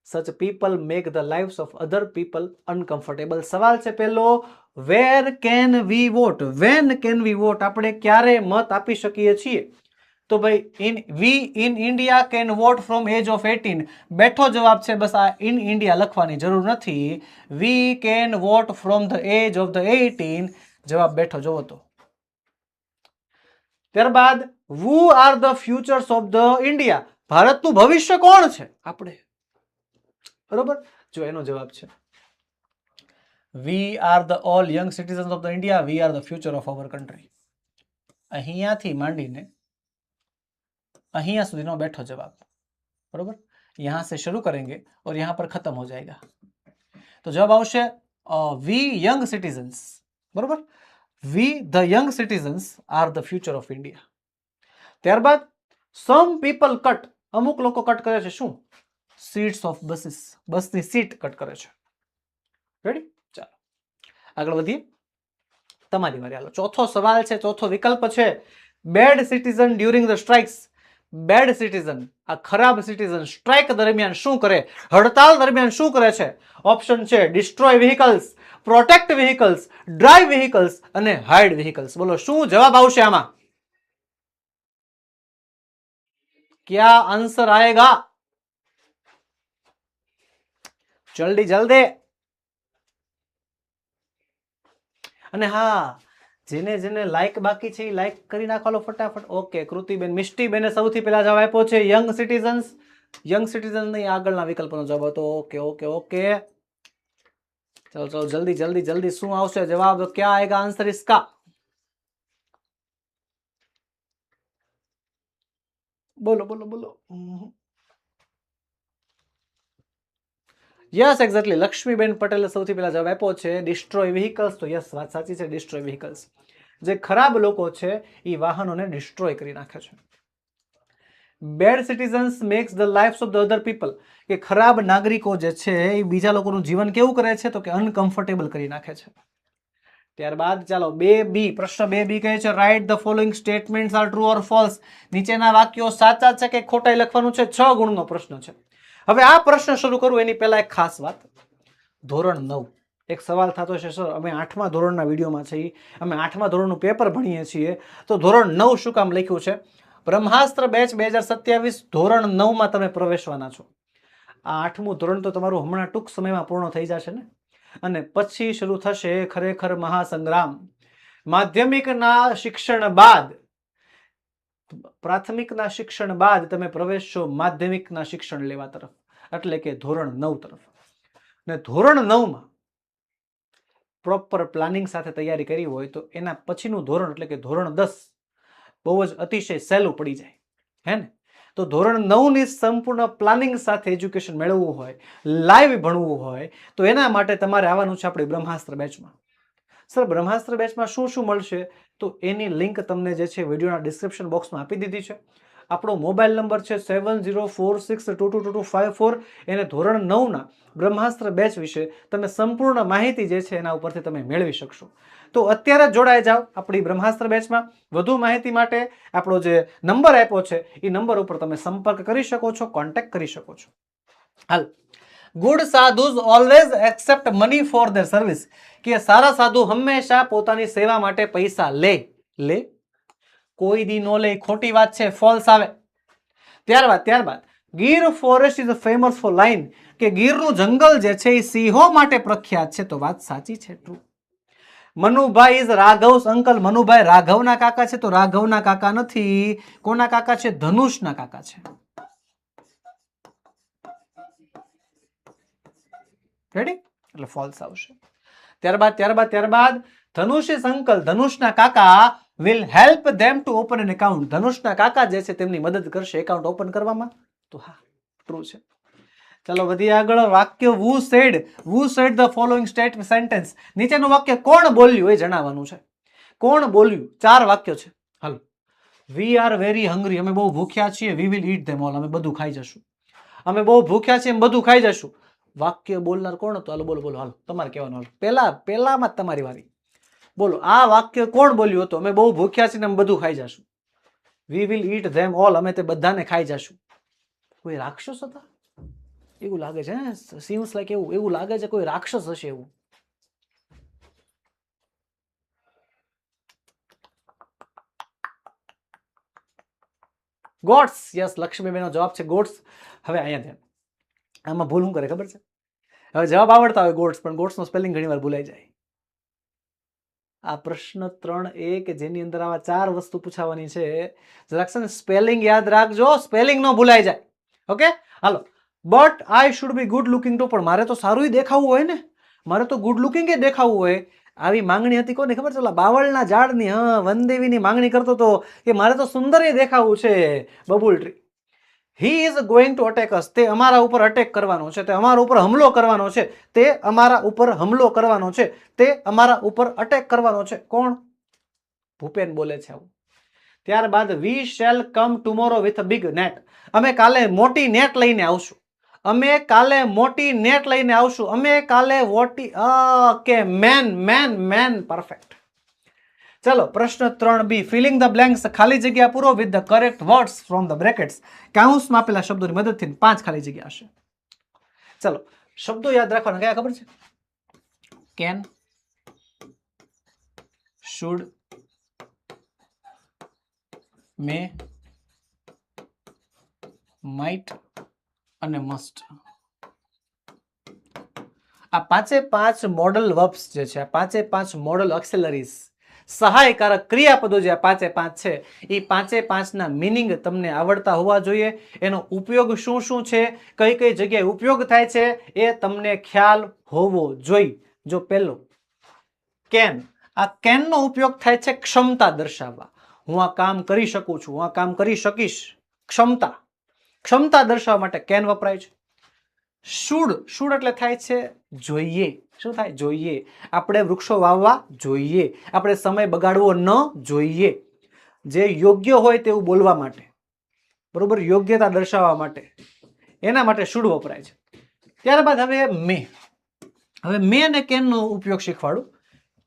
Such people make the lives of other people uncomfortable. સવાલ છે પહેલો, where can we vote? When can we vote? આપણે ક્યારે મત આપી શકીએ છીએ? તો ભાઈ we in India can vote from age of 18. બેઠો જવાબ છે, બસ આ in India લખવાની જરૂર નથી. We can vote from the age of the 18. જવાબ બેઠો જોવો તો. ત્યારબાદ who are the futures of the India? ભારતનું ભવિષ્ય કોણ છે? આપણે, બરોબર? જો એનો જવાબ છે we are the all young citizens of the India. We are the future of our country. અહીંયાથી માંડીને અહીંયા સુધીનો બેઠો જવાબ, બરોબર? यहाँ से शुरू करेंगे और यहाँ पर खत्म हो जाएगा. तो जवाब આવશે we young citizens, બરોબર? We the young citizens are the future of India. ત્યારબાદ some people cut. અમુક લોકો કટ કરે છે શું? સીટ્સ ઓફ બસીસ, બસની સીટ કટ કરે છે. રેડી? ચાલો આગળ વધીએ. તમારી વારી. હાલો ચોથો સવાલ છે, ચોથો વિકલ્પ છે bad citizen during the strikes. Bad citizen, આ ખરાબ સિટીઝન સ્ટ્રાઇક દરમિયાન શું કરે, હડતાલ દરમિયાન શું કરે છે? ઓપ્શન છે destroy vehicles, protect vehicles, drive vehicles અને હાઇડ વ્હીકલ્સ. બોલો શું જવાબ આવશે આમાં? क्या आंसर आएगा? जल्दी जल्दी. અને હા, જેને જેને લાઈક બાકી છે એ લાઈક કરી નાખો ફટાફટ. ઓકે, કૃતિબેન, મિષ્ટીબેને સૌથી પહેલા જવાબ આપ્યો છે યંગ સિટીઝન્સ. યંગ સિટીઝન નહીં, આગળના વિકલ્પનો જવાબ હતો. ઓકે ઓકે ઓકે, ચલો ચલો જલ્દી જલ્દી જલ્દી, શું આવશે જવાબ? ક્યાં આएगा આન્સર इसका? બોલો બોલો બોલો. યસ એક્ઝેક્ટલી, લક્ષ્મીબેન પટેલે સૌથી પહેલા જવાબ આપ્યો છે ડિસ્ટ્રોય વ્હીકલ્સ. તો યસ, વાત સાચી છે, ડિસ્ટ્રોય વ્હીકલ્સ. જે ખરાબ લોકો છે એ વાહનોને ડિસ્ટ્રોય કરી નાખે છે. Bad citizens makes the lifes of the other people, કે ખરાબ નાગરિકો જે છે એ બીજા લોકોનું જીવન કેવું કરે છે? તો કે અનકમ્ફર્ટેબલ કરી નાખે છે. ત્યારબાદ ચાલો 2B, પ્રશ્ન 2B કહે છે write the following statements are true or false. નીચેના વાક્યો સાચા છે કે ખોટા લખવાનું છે. 6 ગુણનો પ્રશ્ન છે. હવે આ પ્રશ્ન શરૂ કરું એની પહેલા એક ખાસ વાત. ધોરણ 9, એક સવાલ થતો છે સર અમે 8મા ધોરણના વિડીયોમાં છીએ, અમે 8મા ધોરણનું પેપર ભણીએ છીએ, તો ધોરણ 9 શું કામ લખ્યું છે? બ્રહ્માસ્ત્ર બેચ 2027 ધોરણ 9માં તમે પ્રવેશવાના છો. આ 8મું ધોરણ તો તમારું હમણાં ટૂંક સમયમાં પૂર્ણ થઈ જશે ને, અને પછી શરૂ થશે ખરેખર મહાસંગ્રામ. માધ્યમિકના શિક્ષણ બાદ, પ્રાથમિકના શિક્ષણ બાદ તમે પ્રવેશશો માધ્યમિકના શિક્ષણ લેવા તરફ, એટલે કે ધોરણ 9 તરફ. ને ધોરણ 9માં પ્રોપર પ્લાનિંગ સાથે તૈયારી કરી હોય તો એના પછીનું ધોરણ એટલે કે ધોરણ 10 બહુ જ અતિશય સહેલું પડી જાય, હે ને? તો ધોરણ 9ની સંપૂર્ણ પ્લાનિંગ સાથે એજ્યુકેશન મેળવવું હોય, લાઈવ ભણવું હોય, તો એના માટે તમારે આવવાનું છે આપણી બ્રહ્માસ્ત્ર બેચમાં. સર બ્રહ્માસ્ત્ર બેચમાં શું શું મળશે? તો એની લિંક તમને જે છે વિડીયોના ડિસ્ક્રિપ્શન બોક્સમાં આપી દીધી છે. આપણો મોબાઈલ નંબર છે 7046222254. એને ધોરણ 9ના બ્રહ્માસ્ત્ર બેચ વિશે તમે સંપૂર્ણ માહિતી જે છે એના ઉપરથી તમે મેળવી શકશો. તો અત્યારે જ જોડાઈ જાઓ આપણી બ્રહ્માસ્ત્ર બેચમાં. વધુ માહિતી માટે આપણો જે નંબર આપ્યો છે એ નંબર ઉપર તમે સંપર્ક કરી શકો છો, કોન્ટેક્ટ કરી શકો છો. હાલ, good sadhus always accept money for there service, કે સારા સાધુ હંમેશા પોતાની સેવા માટે પૈસા લે. કોઈ દી નો લે, ખોટી વાત છે, ફોલ્સ આવે. ત્યારબાદ Gir forest is famous four lion, કે ગીરનું જંગલ જે છે એ સિંહો માટે પ્રખ્યાત છે. તો વાત સાચી છે, true. Manubhai is Raghav's uncle, Manubhai રાઘવના કાકા છે. તો રાઘવના કાકા નથી, કોના કાકા છે? ધનુષના કાકા છે. રેડી? એટલે ફોલ્સ આવશે. ત્યારબાદ ધનુષ અંકલ, ધનુષના કાકા will help them to open an account. ધનુષના કાકા જે છે તેમની મદદ કરશે એકાઉન્ટ ઓપન કરવામાં. તો હા, ટ્રુ છે. ચલો વધીએ આગળ. વાક્ય who said the following sentence. નીચેનું વાક્ય કોણ બોલ્યું એ જણાવવાનું છે. કોણ બોલ્યું? 4 વાક્યો છે. હાલો. we are very hungry, અમે બહુ ભૂખ્યા છીએ. we will eat them all, અમે બધું ખાઈ જશું. અમે બહુ ભૂખ્યા છીએ, અમે બધું ખાઈ જશું. વાક્ય બોલનાર કોણ હતું? હાલો બોલો બોલો, હાલો તમારે કહેવાનું. હાલો પહેલામાં તમારી વારી. બોલો આ વાક્ય કોણ બોલ્યું હતું? અમે બહુ ભૂખ્યા છીએ ને અમે બધું ખાઈ જશું. we will eat them all, અમે તે બધાને ખાઈ જશું. કોઈ રાક્ષસ હતા એવું લાગે છે, seems like એવું લાગે છે કોઈ રાક્ષસ હશે એવું. ગોડ્સ. યસ, લક્ષ્મીબેનનો જવાબ છે ગોડ્સ. હવે અહીંયા ધ્યાન, આમાં ભૂલ શું કરે ખબર છે? હવે જવાબ આવડતા હોય ગોડ્સ, પણ ગોડ્સનો સ્પેલિંગ ઘણીવાર ભૂલાઈ જાય. આ પ્રશ્ન 3A કે જેની અંદર આવા 4 વસ્તુ પૂછાવાની છે, જરાક છે ને સ્પેલિંગ યાદ રાખજો, સ્પેલિંગ ન ભૂલાઈ જાય. Okay, hello. But I should be good looking to, પણ મારે તો સારું દેખાવું હોય ને, મારે તો ગુડ લુકિંગ દેખાવું હોય. આવી માંગણી હતી કોને ખબર છે? ઓલા બાવળના ઝાડની, હા, વનદેવીની માંગણી કરતો હતો કે મારે તો સુંદર દેખાવું છે. Babul tree. he is going to attack us, તે અમારા ઉપર અટેક કરવાનો છે, તે અમારા ઉપર હુમલો કરવાનો છે, તે અમારા ઉપર હુમલો કરવાનો છે, તે અમારા ઉપર અટેક કરવાનો છે. કોણ? ભૂપેન બોલે છે આવું. ત્યારબાદ we shall come tomorrow with a big net, અમે કાલે મોટી નેટ લઈને આવશું. અમે કાલે મોટી નેટ લઈને આવશું. અમે કાલે ઓકે મેન પરફેક્ટ. ચલો પ્રશ્ન 3B, ફિલિંગ ધ બ્લેન્ક્સ, ખાલી જગ્યા પૂરો with the correct words from the brackets. કૌંસમાં આપેલા શબ્દોની મદદથી 5 ખાલી જગ્યા હશે. ચલો શબ્દો યાદ રાખવાના કયા ખબર છે? કેન, શુડ, મે, માઇટ અને મસ્ટ. આ 5 મોડલ વર્બ્સ જે છે, આ 5 મોડલ ઓક્સિલરીઝ, સહાયકારક ક્રિયાપદો જે આ 5 છે, એ 5 ના મીનિંગ તમને આવડતા હોવા જોઈએ. એનો ઉપયોગ શું શું છે, કઈ કઈ જગ્યાએ ઉપયોગ થાય છે, એ તમને ખ્યાલ હોવો જોઈએ. જો પહેલો કેન, આ કેન નો ઉપયોગ થાય છે ક્ષમતા દર્શાવવા. હું આ કામ કરી શકું છું, હું આ કામ કરી શકીશ. ક્ષમતા દર્શાવવા માટે કેન વપરાય છે. શુડ એટલે થાય છે જોઈએ. શું થાય? જોઈએ. આપણે વૃક્ષો વાવવા જોઈએ, આપણે સમય બગાડવો ન જોઈએ. જે યોગ્ય હોય તેવું બોલવા માટે, બરોબર, યોગ્યતા દર્શાવવા માટે, એના માટે શુડ વપરાય છે. ત્યારબાદ હવે મે અને કેનનો ઉપયોગ શીખવાડું.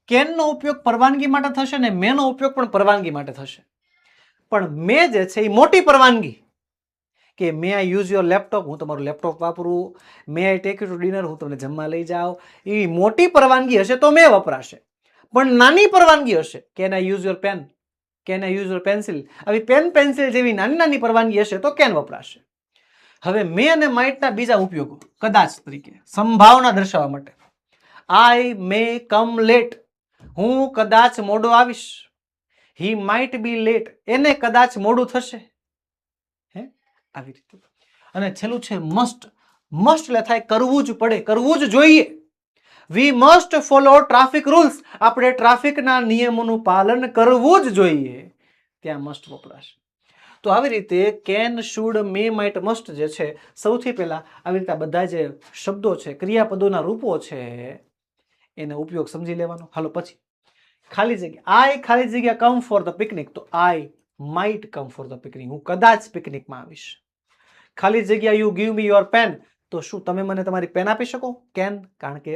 કેનનો ઉપયોગ પરવાનગી માટે થશે ને મેનો ઉપયોગ પણ પરવાનગી માટે થશે. પણ મે જે છે એ મોટી પરવાનગી, કે may I use your laptop, હું તમારું લેપટોપ વાપરું. May I take you to dinner, હું તમને જમવા લઈ જાઉં. એ મોટી પરવાનગી હશે તો મે વપરાશે. પણ નાની પરવાનગી હશે, can I use your pen, can I use your pencil, આવી પેન પેન્સિલ જેવી નાની પરવાનગી હશે તો કેન વપરાશે. હવે મે અને માઇટના બીજા ઉપયોગો કદાચ તરીકે, સંભાવના દર્શાવવા માટે. આઈ મે કમ લેટ, હું કદાચ મોડો આવીશ. હી માઇટ બી લેટ, એને કદાચ મોડું થશે. આવી રીતે. અને છેલ્લું છે મસ્ટ. મસ્ટ એટલે થાય કરવું જ પડે, કરવું જ જોઈએ. We must follow traffic rules, આપણે ટ્રાફિકના નિયમોનું પાલન કરવું જ જોઈએ. ત્યાં મસ્ટ વપરાશે. તો આવી રીતે can, should, May, might, must જે છે, સૌથી પહેલા આવી રીતે બધા જે શબ્દો છે, ક્રિયાપદોના રૂપો છે, એનો ઉપયોગ સમજી લેવાનો. હાલો પછી ખાલી જગ્યા. આઈ ખાલી જગ્યા કમ ફોર ધ પિકનિક, તો I might come for the picnic, હું કદાચ પિકનિકમાં આવીશ. ખાલી જગ્યા you give me your pen, તો શું તમે મને તમારી પેન આપી શકો? કેન, કારણ કે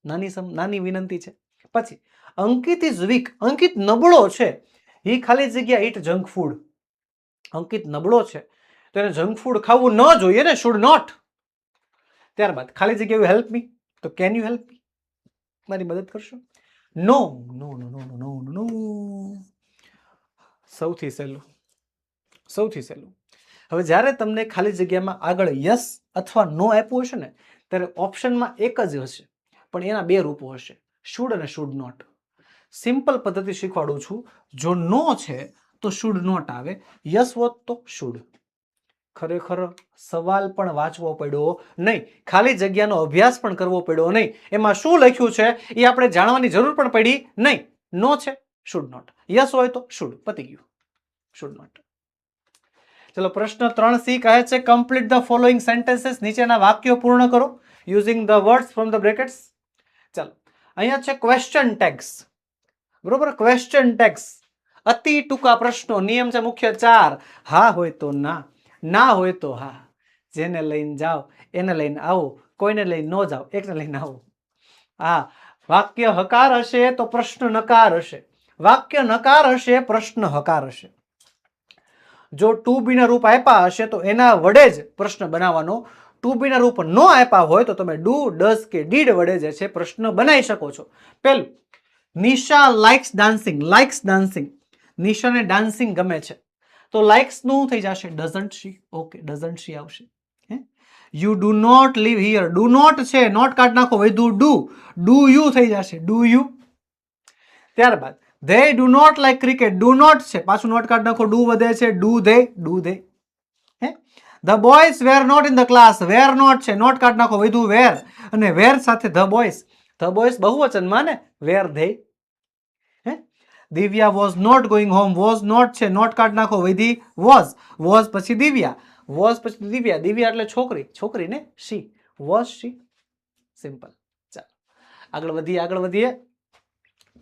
નાની વિનંતી છે. પછી અંકિત ઇઝ વીક, અંકિત નબળો છે. હી ખાલી જગ્યા ઈટ જંક ફૂડ, અંકિત નબળો છે તો એને જંક ફૂડ ખાવું ન જોઈએ ને, શુડ નોટ. ત્યારબાદ ખાલી જગ્યા યુ હેલ્પ મી, તો કેન યુ હેલ્પ મી, મારી મદદ કરશો? નો નો નો નો નો નો નો. સૌથી સહેલું. હવે જ્યારે તમને ખાલી જગ્યામાં આગળ યસ અથવા નો આપ્યું હશે ને, ત્યારે ઓપ્શનમાં એક જ હશે, પણ એના બે રૂપો હશે, શુડ અને શુડ નોટ. સિમ્પલ પદ્ધતિ શીખવાડું છું. જો નો છે તો શુડ નોટ આવે, યસ હોત તો શુડ. ખરેખર સવાલ પણ વાંચવો પડ્યો નહીં, ખાલી જગ્યાનો અભ્યાસ પણ કરવો પડ્યો નહીં. એમાં શું લખ્યું છે એ આપણે જાણવાની જરૂર પણ પડી નહીં. નો છે શુડ નોટ, યસ હોય તો શુડ, પતી ગયું. Should not. ચલો પ્રશ્ન 3C કહે છે કમ્પ્લીટ ધ ફોલોઈંગ સેન્ટેન્સીસ, નીચેના વાક્યો પૂર્ણ કરો using the words from the brackets. ચલો અહીંયા છે ક્વેશ્ચન ટેગ્સ, બરોબર, ક્વેશ્ચન ટેગ્સ, અતિ ટૂંકા પ્રશ્નો. નિયમ છે મુખ્ય 4. હા હોય તો ના, ના હોય તો હા, જેને લઈને જાઓ એને લઈને આવો, કોઈને લઈને ન જાઓ એકને લઈને આવો. હા, વાક્ય હકાર હશે તો પ્રશ્ન નકાર હશે, વાક્ય નકાર હશે પ્રશ્ન હકાર હશે. જો ટુ બી ના રૂપ આપ્યા હશે તો એના વડે જ પ્રશ્ન બનાવવાનો. ટુ બી ના રૂપ ન આપ્યા હોય તો તમે ડુ, ડઝ કે ડીડ વડે જે છે પ્રશ્ન બનાવી શકો છો. પેલું, Nisha likes dancing, likes dancing, નિશાને ડાન્સિંગ ગમે છે, તો લાઇક્સ નું થઈ જશે doesn't she. Okay, doesn't she આવશે. You do not leave here, do not છે, નોટ કાઢ નાખો, વધુ ડુ યુ થઈ જશે, ડુ યુ. ત્યારબાદ they do not like cricket, do not છે, પાછું નોટ કાઢ નાખો, ડુ વધે છે, do they, the boys were not in the class, were not છે, નોટ કાઢ નાખો, વધુ were, અને were સાથે the boys બહુવચનમાં ને, were they. Divya was not going home, was not છે, નોટ કાઢ નાખો, વધી was પછી દિવ્યા, was પછી દિવ્યા એટલે છોકરી ને, she, was she. સિમ્પલ. ચાલો આગળ વધીએ.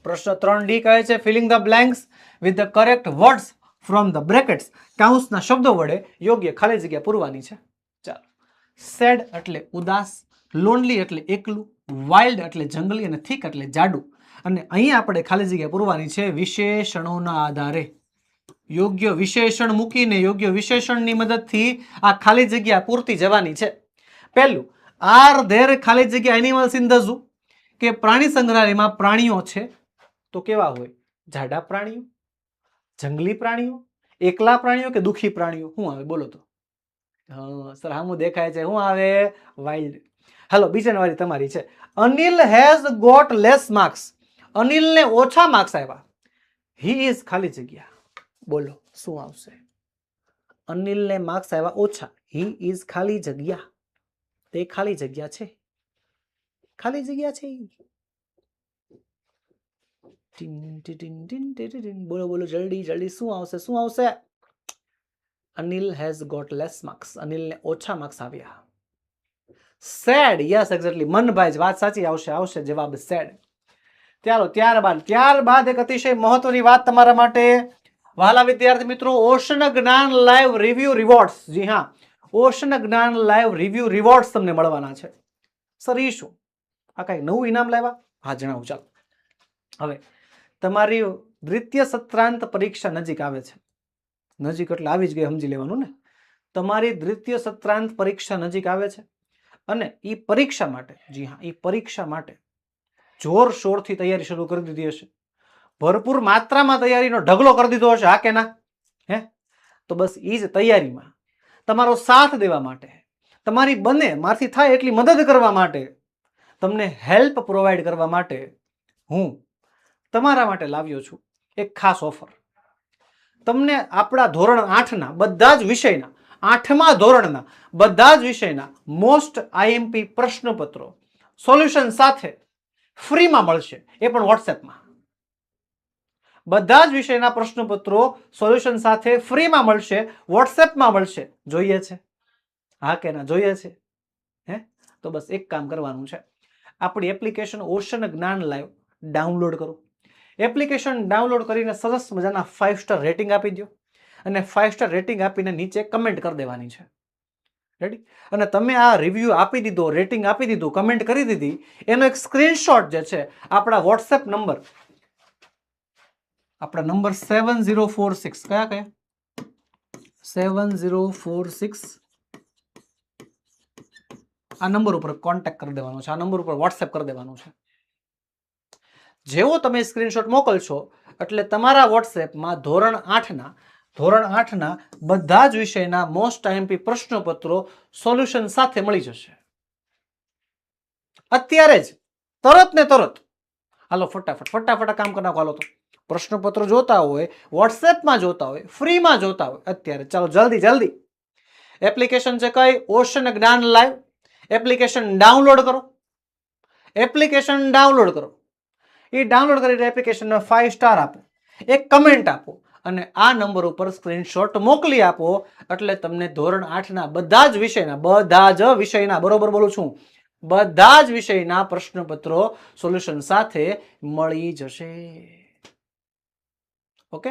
પ્રશ્ન 3D કહે છે filling the blanks with the correct words from the brackets કાઉન્સના શબ્દો વડે યોગ્ય ખાલી જગ્યા પૂરવાની છે. ચાલો. સેડ એટલે ઉદાસ, લોનલી એટલે એકલું, વાઇલ્ડ એટલે જંગલી અને થીક એટલે જાડું. અને અહીં આપણે ખાલી જગ્યા પૂરવાની છે વિશેષણોના આધારે. યોગ્ય વિશેષણ મૂકીને યોગ્ય વિશેષણની મદદથી આ ખાલી જગ્યા પૂરતી જવાની છે. પહેલું, આર ધેર ખાલી જગ્યા એનિમલ્સ ઇન ધ ઝૂ, કે પ્રાણી સંગ્રહાલયમાં પ્રાણીઓ છે તો કેવા હોય? જાડા પ્રાણીઓ, જંગલી પ્રાણીઓ, એકલા પ્રાણીઓ કે દુઃખી પ્રાણીઓ? શું આવે બોલો તો? સર હામું દેખાય છે, શું આવે? વાઇલ્ડ. હાલો, બીજા વાળી તમારી છે. Anil has got less marks, અનિલને ઓછા માર્ક્સ આવ્યા. હી ઇઝ ખાલી જગ્યા, બોલો શું આવશે? અનિલને માર્ક્સ આવ્યા ઓછા, હી ઇઝ ખાલી જગ્યા, તે ખાલી જગ્યા છે, ખાલી જગ્યા છે. બોલો બોલો જલ્દી જલ્દી, શું આવશે? શું આવશે? Anil has got less marks, અનિલને ઓછા માર્ક્સ આવ્યા. સેડ, યસ એક્ઝેક્ટલી, મનભાઈ વાત સાચી, આવશે જવાબ સેડ. ચાલો, ત્યારબાદ એક અતિશય મહત્વની વાત તમારા માટે વહાલા વિદ્યાર્થી મિત્રો, ઓશન જ્ઞાન લાઈવ રિવ્યુ રિવોર્ડ્સ. જી હા, ઓશન જ્ઞાન લાઈવ રિવ્યુ રિવોર્ડ્સ તમને મળવાના છે. સર ઈ શું? આ કઈ નવું ઇનામ લાવ્યા? હા જણાવું. ચાલો, હવે તમારી દ્વિતીય સત્રાંત પરીક્ષા નજીક આવે છે. નજીક એટલે આવી જ ગઈ, સમજી લેવાનું ને. તમારી દ્વિતીય સત્રાંત પરીક્ષા નજીક આવે છે અને એ પરીક્ષા માટે, જી હા, એ પરીક્ષા માટે જોરશોરથી તૈયારી શરૂ કરી દીધી હશે. ભરપૂર માત્રામાં તૈયારીનો ઢગલો કરી દીધો હશે, હા કે ના? હે? તો બસ એ જ તૈયારીમાં તમારો સાથ દેવા માટે, તમારી બને મારથી થાય એટલી મદદ કરવા માટે, તમને હેલ્પ પ્રોવાઈડ કરવા માટે હું તમારા માટે લાવ્યો છું એક ખાસ ઓફર. તમને આપણા ધોરણ 8ના બધા જ વિષયના, 8મા ધોરણના બધા જ વિષયના મોસ્ટ આઈએમપી પ્રશ્નપત્રો સોલ્યુશન સાથે ફ્રીમાં મળશે, એ પણ વોટ્સએપમાં. બધા જ વિષયના પ્રશ્નપત્રો સોલ્યુશન સાથે ફ્રીમાં મળશે, વોટ્સએપમાં મળશે. જોઈએ છે? હા કે ના? જોઈએ છે? હે? તો બસ એક કામ કરવાનું છે, આપણી એપ્લિકેશન ઓશન જ્ઞાન લાઈવ ડાઉનલોડ કરો. એપ્લિકેશન ડાઉનલોડ કરીને સરસ મજાના 5 સ્ટાર રેટિંગ આપી દો અને 5 સ્ટાર રેટિંગ આપીને નીચે કમેન્ટ કરી દેવાની છે. રેડી? અને તમે આ રિવ્યુ આપી દીધો, રેટિંગ આપી દીધું, કમેન્ટ કરી દીધી, એનો એક સ્ક્રીનશોટ જે છે આપણા વોટ્સએપ નંબર, આપણા નંબર 7046, કયા 7046, આ નંબર ઉપર કોન્ટેક્ટ કરી દેવાનો છે, આ નંબર ઉપર વોટ્સએપ કરી દેવાનું છે. જેવો તમે સ્ક્રીનશોટ મોકલશો એટલે તમારા વોટ્સએપમાં ધોરણ 8ના બધા જ વિષયના મોસ્ટ આઈએમપી પ્રશ્નપત્રો સોલ્યુશન સાથે મળી જશે. અત્યારે જ, તરત ને તરત. હાલો ફટાફટ કામ કરી નાખો. હાલો, તો પ્રશ્નપત્રો જોતા હોય, વોટ્સએપમાં જોતા હોય, ફ્રીમાં જોતા હોય અત્યારે, ચાલો જલ્દી. એપ્લિકેશન છે કઈ? ઓશન જ્ઞાન લાઈવ. એપ્લિકેશન ડાઉનલોડ કરો. એ ડાઉનલોડ કરીને એપ્લિકેશનને 5 સ્ટાર આપો, એક કમેન્ટ આપો અને આ નંબર ઉપર સ્ક્રીનશોટ મોકલી આપો એટલે તમને ધોરણ 8ના બધા જ વિષયના, બરોબર બોલું છું, બધા જ વિષયના પ્રશ્નપત્રો સોલ્યુશન સાથે મળી જશે. ઓકે?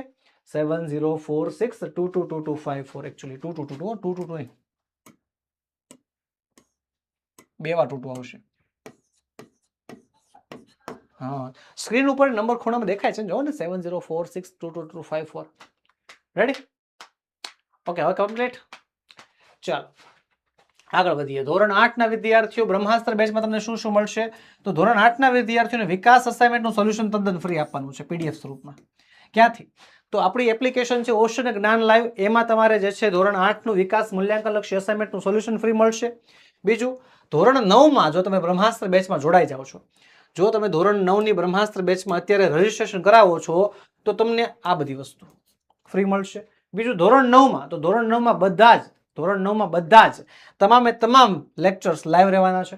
7046222254, એકચ્યુઅલી 2222 બે વાર 22 આવશે. હા, સ્ક્રીન ઉપર નંબર ખૂણામાં દેખાય છે, જો ને, 7046222254. રેડી? ઓકે, હવે કમ્પ્લીટ. ચાલો આગળ વધીએ. ધોરણ 8ના વિદ્યાર્થીઓ બ્રહ્માસ્ત્ર બેચમાં તમને શું શું મળશે? તો ધોરણ 8ના વિદ્યાર્થીઓને વિકાસ અસાઇનમેન્ટનું સોલ્યુશન તદ્દન ફ્રી આપવાનું છે પીડીએફ સ્વરૂપમાં. ક્યાંથી? તો આપણી એપ્લિકેશન છે ઓશન જ્ઞાન લાઈવ, એમાં તમારે જે છે ધોરણ 8નું વિકાસ મૂલ્યાંકન લક્ષી અસાઇનમેન્ટનું સોલ્યુશન ફ્રી મળશે. બીજું, ધોરણ 9માં જો તમે બ્રહ્માસ્ત્ર બેચમાં જોડાઈ જાઓ છો, જો તમે ધોરણ 9ની બ્રહ્માસ્ત્ર બેચમાં અત્યારે રજીસ્ટ્રેશન કરાવો છો તો તમને આ બધી વસ્તુ ફ્રી મળશે. બીજું, ધોરણ 9માં તો ધોરણ 9માં બધા જ તમામે તમામ લેક્ચર્સ લાઈવ રહેવાના છે.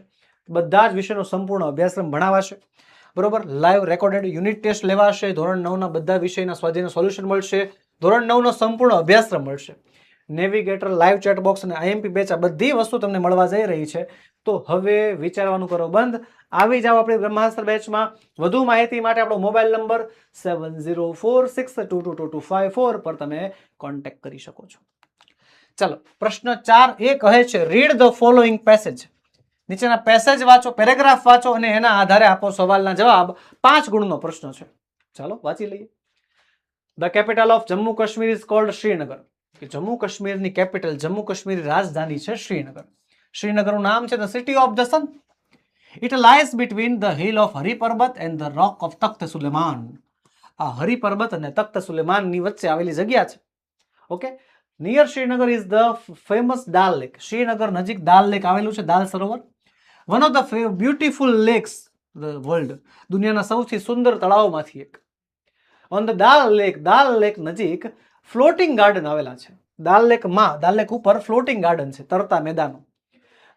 બધા જ વિષયનો સંપૂર્ણ અભ્યાસક્રમ ભણાવાશે, બરોબર? લાઈવ રેકોર્ડેડ યુનિટ ટેસ્ટ લેવાશે. ધોરણ 9ના બધા વિષયના સ્વાધ્યાયના સોલ્યુશન મળશે. ધોરણ 9નો સંપૂર્ણ અભ્યાસક્રમ મળશે. નેવિગેટર, લાઈવ ચેટ બોક્સ અને IMP બેચ આ બધી વસ્તુ તમને મળવા જઈ રહી છે. તો હવે વિચારવાનું કરો બંધ. આવી જાઓ આપણી બ્રહ્માસ્ત્ર બેચમાં. વધુ માહિતી માટે આપણો મોબાઈલ નંબર 7046222254 પર તમે કોન્ટેક્ટ કરી શકો છો. ચાલો, પ્રશ્ન 4 એ કહે છે રીડ ધ ફોલોઈંગ પેસેજ. નીચેના પેસેજ વાંચો, પેરેગ્રાફ વાંચો અને એના આધારે આપો સવાલના જવાબ. 5 ગુણનો પ્રશ્ન છે. ચાલો વાંચી લઈએ. The capital of Jammu Kashmir is called Srinagar. કે જમ્મુ કાશ્મીરની કેપિટલ, જમ્મુ કાશ્મીરની રાજધાની છે શ્રીનગર. શ્રીનગરનું નામ છે the city of the sun. It lies between the hill of Hariparvat and the rock of Takht Sulaiman. આ હરિપર્વત અને તખ્ત સુલેમાનની વચ્ચે આવેલી જગ્યા છે. Okay. Near Srinagar is the famous Dal lake. Srinagar નજીક દાલ લેક આવેલું છે, દાલ સરોવર. One of the beautiful lakes the world. દુનિયાના સૌથી સુંદર તળાવોમાંથી એક. ઓન ધ દાલ લેક નજીક ફ્લોટિંગ ગાર્ડન આવેલા છે. દાલ લેક ઉપર ફ્લોટિંગ ગાર્ડન છે, તરતા મેદાનો.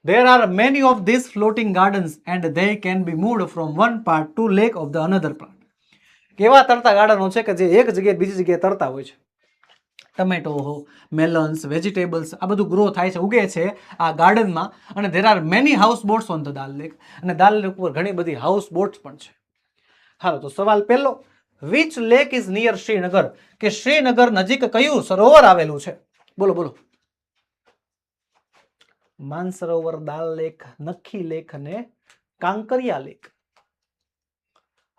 There are many of these floating gardens and they can be moved from one part to lake of the another part. કેવા તરતા ગાર્ડનો છે કે જે એક જગ્યાએ બીજી જગ્યાએ તરતા હોય છે. ટમેટો, મેલન્સ, વેજીટેબલ્સ આ બધું ગ્રો થાય છે, ઉગે છે આ ગાર્ડનમાં. અને there are many house boats on the Dal Lake. અને દાલ લેક ઉપર ઘણી બધી હાઉસ બોટ્સ પણ છે. હાલો, તો સવાલ પહેલો, which lake is near Srinagar? કે શ્રીનગર નજીક કયું સરોવર આવેલું છે? બોલો બોલો. માનસરોવર, દાલ લેક, નખી લેક અને કાંકરિયા લેક.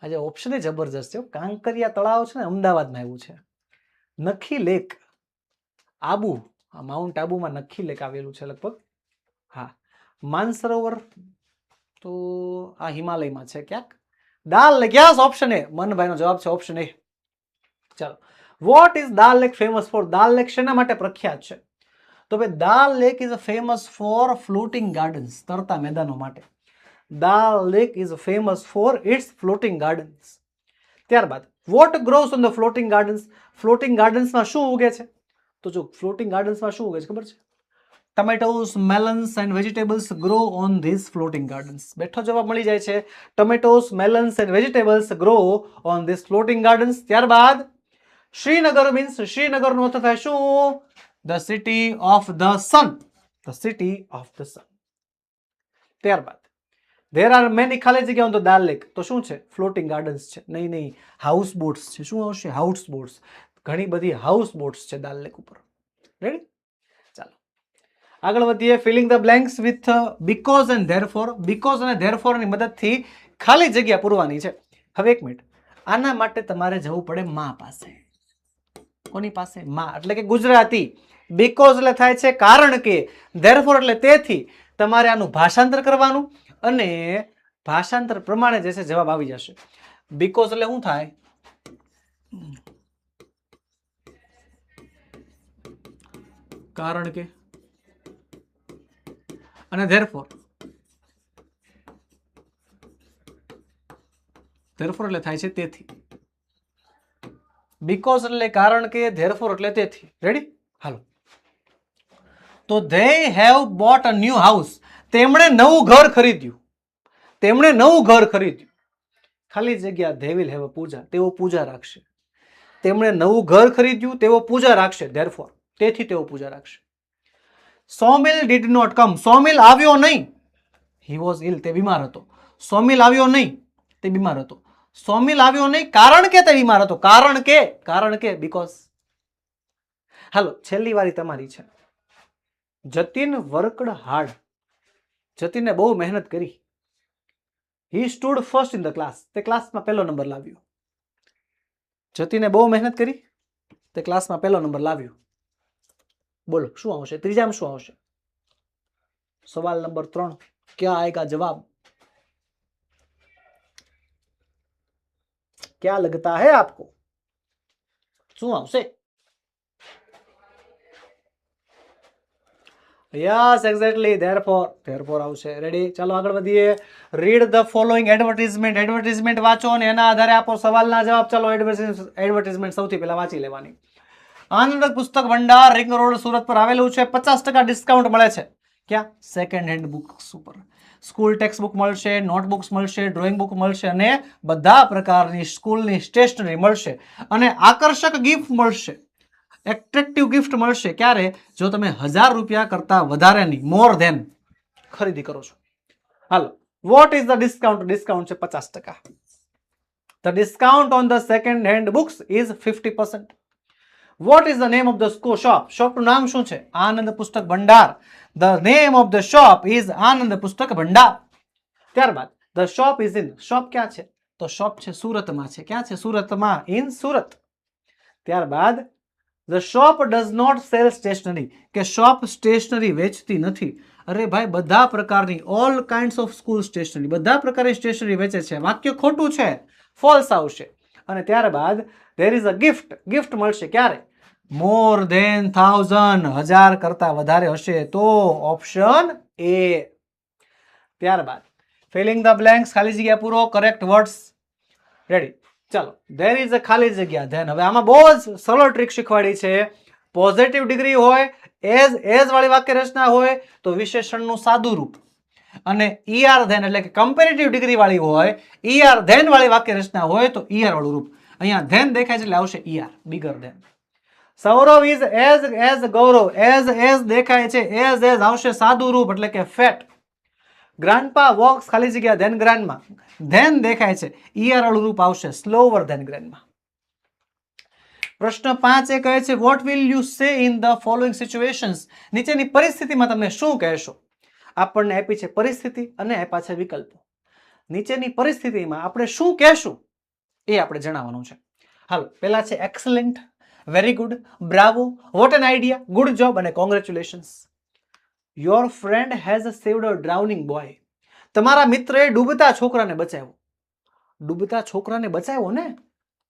આજે ઓપ્શન જબરજસ્ત છે. કાંકરિયા તળાવ છે ને અમદાવાદમાં આવ્યું છે. નખી લેક આબુ, માઉન્ટ આબુમાં નખી લેક આવેલું છે લગભગ. હા, માનસરોવર તો આ હિમાલયમાં છે ક્યાંક. Dal lake, yes, option A. મનભાઈનો જવાબ છે ઓપ્શન એ. ચાલો, what is Dal lake famous for? Dal lake શેના માટે પ્રખ્યાત છે? તો ભાઈ Dal lake is famous for floating gardens, તરતા મેદાનો માટે. Dal lake is famous for its floating gardens. ત્યારબાદ what grows on the floating gardens? Floating ગાર્ડન્સમાં શું ઉગે છે? તો જો ફ્લોટિંગ ગાર્ડન્સમાં શું ઉગે છે ખબર છે? Tomatoes, melons and vegetables grow on this floating gardens. બેઠો જવાબ મળી જાય છે. Tomatoes, melons and vegetables grow on this floating gardens. ત્યારબાદ શ્રીનગર મીન્સ, શ્રીનગરનો અર્થ થાય શું? The city of the sun. The city of the sun. ત્યારબાદ there are many ખાલી જગ્યા on the Dal Lake. તો શું છે? ફ્લોટિંગ ગાર્ડન્સ છે. નહીં, હાઉસ બોટ્સ છે. શું આવશે? House boats. ઘણી બધી હાઉસ બોટ્સ છે દાલ લેક ઉપર. રેડી? ચાલો આગળ વધીએ. Feeling the blanks with because and therefore. Because અને ધેરફોર ની મદદથી ખાલી જગ્યા પૂરવાની છે. હવે એક મિનિટ, આના માટે તમારે જવું પડે માં પાસે. કોની પાસે? માં. એટલે કે ગુજરાતી. બીકોઝ એટલે થાય છે કારણ કે, ધેરફોર એટલે તેથી. તમારે આનું ભાષાંતર કરવાનું અને ભાષાંતર પ્રમાણે જે છે જવાબ આવી જશે. બીકોઝ એટલે શું થાય? કારણ કે. અને ધેરફોર એટલે થાય છે તેથી. બીકોઝ એટલે કારણ કે, ધેરફોર એટલે તેથી. રેડી? હાલો, તો they have bought a new house. તેમણે નવું ઘર ખરીદ્યું. તેમણે નવું ઘર ખરીદ્યું. ખાલી જગ્યા they will have a પૂજા. તેઓ પૂજા રાખશે. તેમણે નવું ઘર ખરીદ્યું, તેઓ પૂજા રાખશે. ધેરફોર તેથી તેઓ પૂજા રાખશે. Sawmill did not come. Sawmill આવ્યો નહીં. he was ill. તે બીમાર હતો. સોમિલ આવ્યો નહીં, તે બીમાર હતો. સોમિલ આવ્યો નહીં કારણ કે તે બીમાર હતો. કારણ કે બીકોઝ. હાલો, છેલ્લી વારી તમારી છે. Jatin worked hard. જતીને બહુ મહેનત કરી. He stood first in the class. તે ક્લાસમાં પહેલો નંબર લાવ્યો. જતીને બહુ મહેનત કરી, તે ક્લાસમાં પહેલો નંબર લાવ્યો. બોલો શું આવશે? ત્રીજામાં શું આવશે? સવાલ નંબર 3. ક્યાં આएगा જવાબ? क्या लगता है आपको? શું આવશે? Yes, exactly. ધેરફોર આવશે. રેડી? ચાલો આગળ વધીએ. Read the following advertisement. Advertisement વાંચો અને એના આધારે આપો સવાલના જવાબ. ચાલો એડવર્ટાઇઝમેન્ટ સૌથી પહેલા વાંચી લેવાની. આનંદ પુસ્તક ભંડાર, રિંગ રોડ, સુરત પર આવેલું છે. 50% ડિસ્કાઉન્ટ મળે છે. ક્યાં? સેકન્ડ હેન્ડ બુક્સ ઉપર. સ્કૂલ ટેક્સ્ટ બુક મળશે, નોટબુક્સ મળશે, ડ્રોઈંગ બુક મળશે અને બધા પ્રકારની સ્કૂલની સ્ટેશનરી મળશે અને આકર્ષક ગિફ્ટ મળશે. એટ્રેક્ટિવ ગિફ્ટ મળશે ક્યારે? જો તમે 1000 રૂપિયા કરતા વધારેની મોર ધેન ખરીદી કરો છો. હાલો, what is the discount? Discount છે 50%. The discount on the second hand books is 50%. What is the name of the school shop? Shop નું નામ શું છે? આનંદ પુસ્તક ભંડાર. The name of the shop is આનંદ પુસ્તક ભંડાર. ત્યારબાદ the shop is in. Shop ક્યાં છે? તો શોપ છે સુરતમાં છે. ક્યાં છે? સુરતમાં. ઇન સુરત. ત્યારબાદ the shop does not sell stationery. કે શોપ સ્ટેશનરી વેચતી નથી. અરે ભાઈ, બધા પ્રકારની all kinds of school stationery, બધા પ્રકારની સ્ટેશનરી વેચે છે. વાક્ય ખોટું છે, ફોલ્સ આવશે. અને ત્યારબાદ there is a gift. Gift મળશે ક્યારે? મોર ધેન 1000, 1000 કરતા વધારે હશે તો ઓપ્શન એ. ત્યારબાદ ફિલિંગ ધ બ્લેન્ક્સ, ખાલી જગ્યા પૂરો. Correct words ready. ચાલો, there is a ખાલી જગ્યા ધેન. હવે આમાં બહુ જ સરળ ટ્રીક શીખવાડી છે. પોઝિટિવ ડિગ્રી હોય, એઝ વાળી વાક્ય રચના હોય તો વિશેષણનું સાદું રૂપ, અને ER ધેન એટલે કે કમ્પેરેટિવ ડિગ્રી વાળી હોય, ER ધેન વાળી વાક્ય રચના હોય તો ER વાળું રૂપ. અહીંયા ધેન દેખાય છે એટલે આવશે ER, bigger than. Saurav is as Gaurav, as દેખાય છે, એઝ આવશે સાદું રૂપ એટલે કે ફેટ. ગ્રાન્ડપા વોક્સ, ખાલી જગ્યા ધેન ગ્રાન્ડમાં. ધેન દેખાય છે, ER વાળું રૂપ આવશે સ્લોવર ધેન ગ્રાન્ડમાં. પ્રશ્ન 5 એ કહે છે what will you say in the following situations? નીચેની પરિસ્થિતિમાં તમે શું કહેશો? આપણને આપી છે પરિસ્થિતિ અને આપ્યા છે વિકલ્પો. નીચેની પરિસ્થિતિમાં આપણે શું કહેશું એ આપણે જણાવવાનું છે. હાલો, પહેલા છે excellent, very good, bravo, what an idea, good job અને congratulations. Your friend has saved a drowning boy. તમારા મિત્રએ ડૂબતા છોકરાને બચાવ્યો. ડૂબતા છોકરાને બચાવ્યો ને,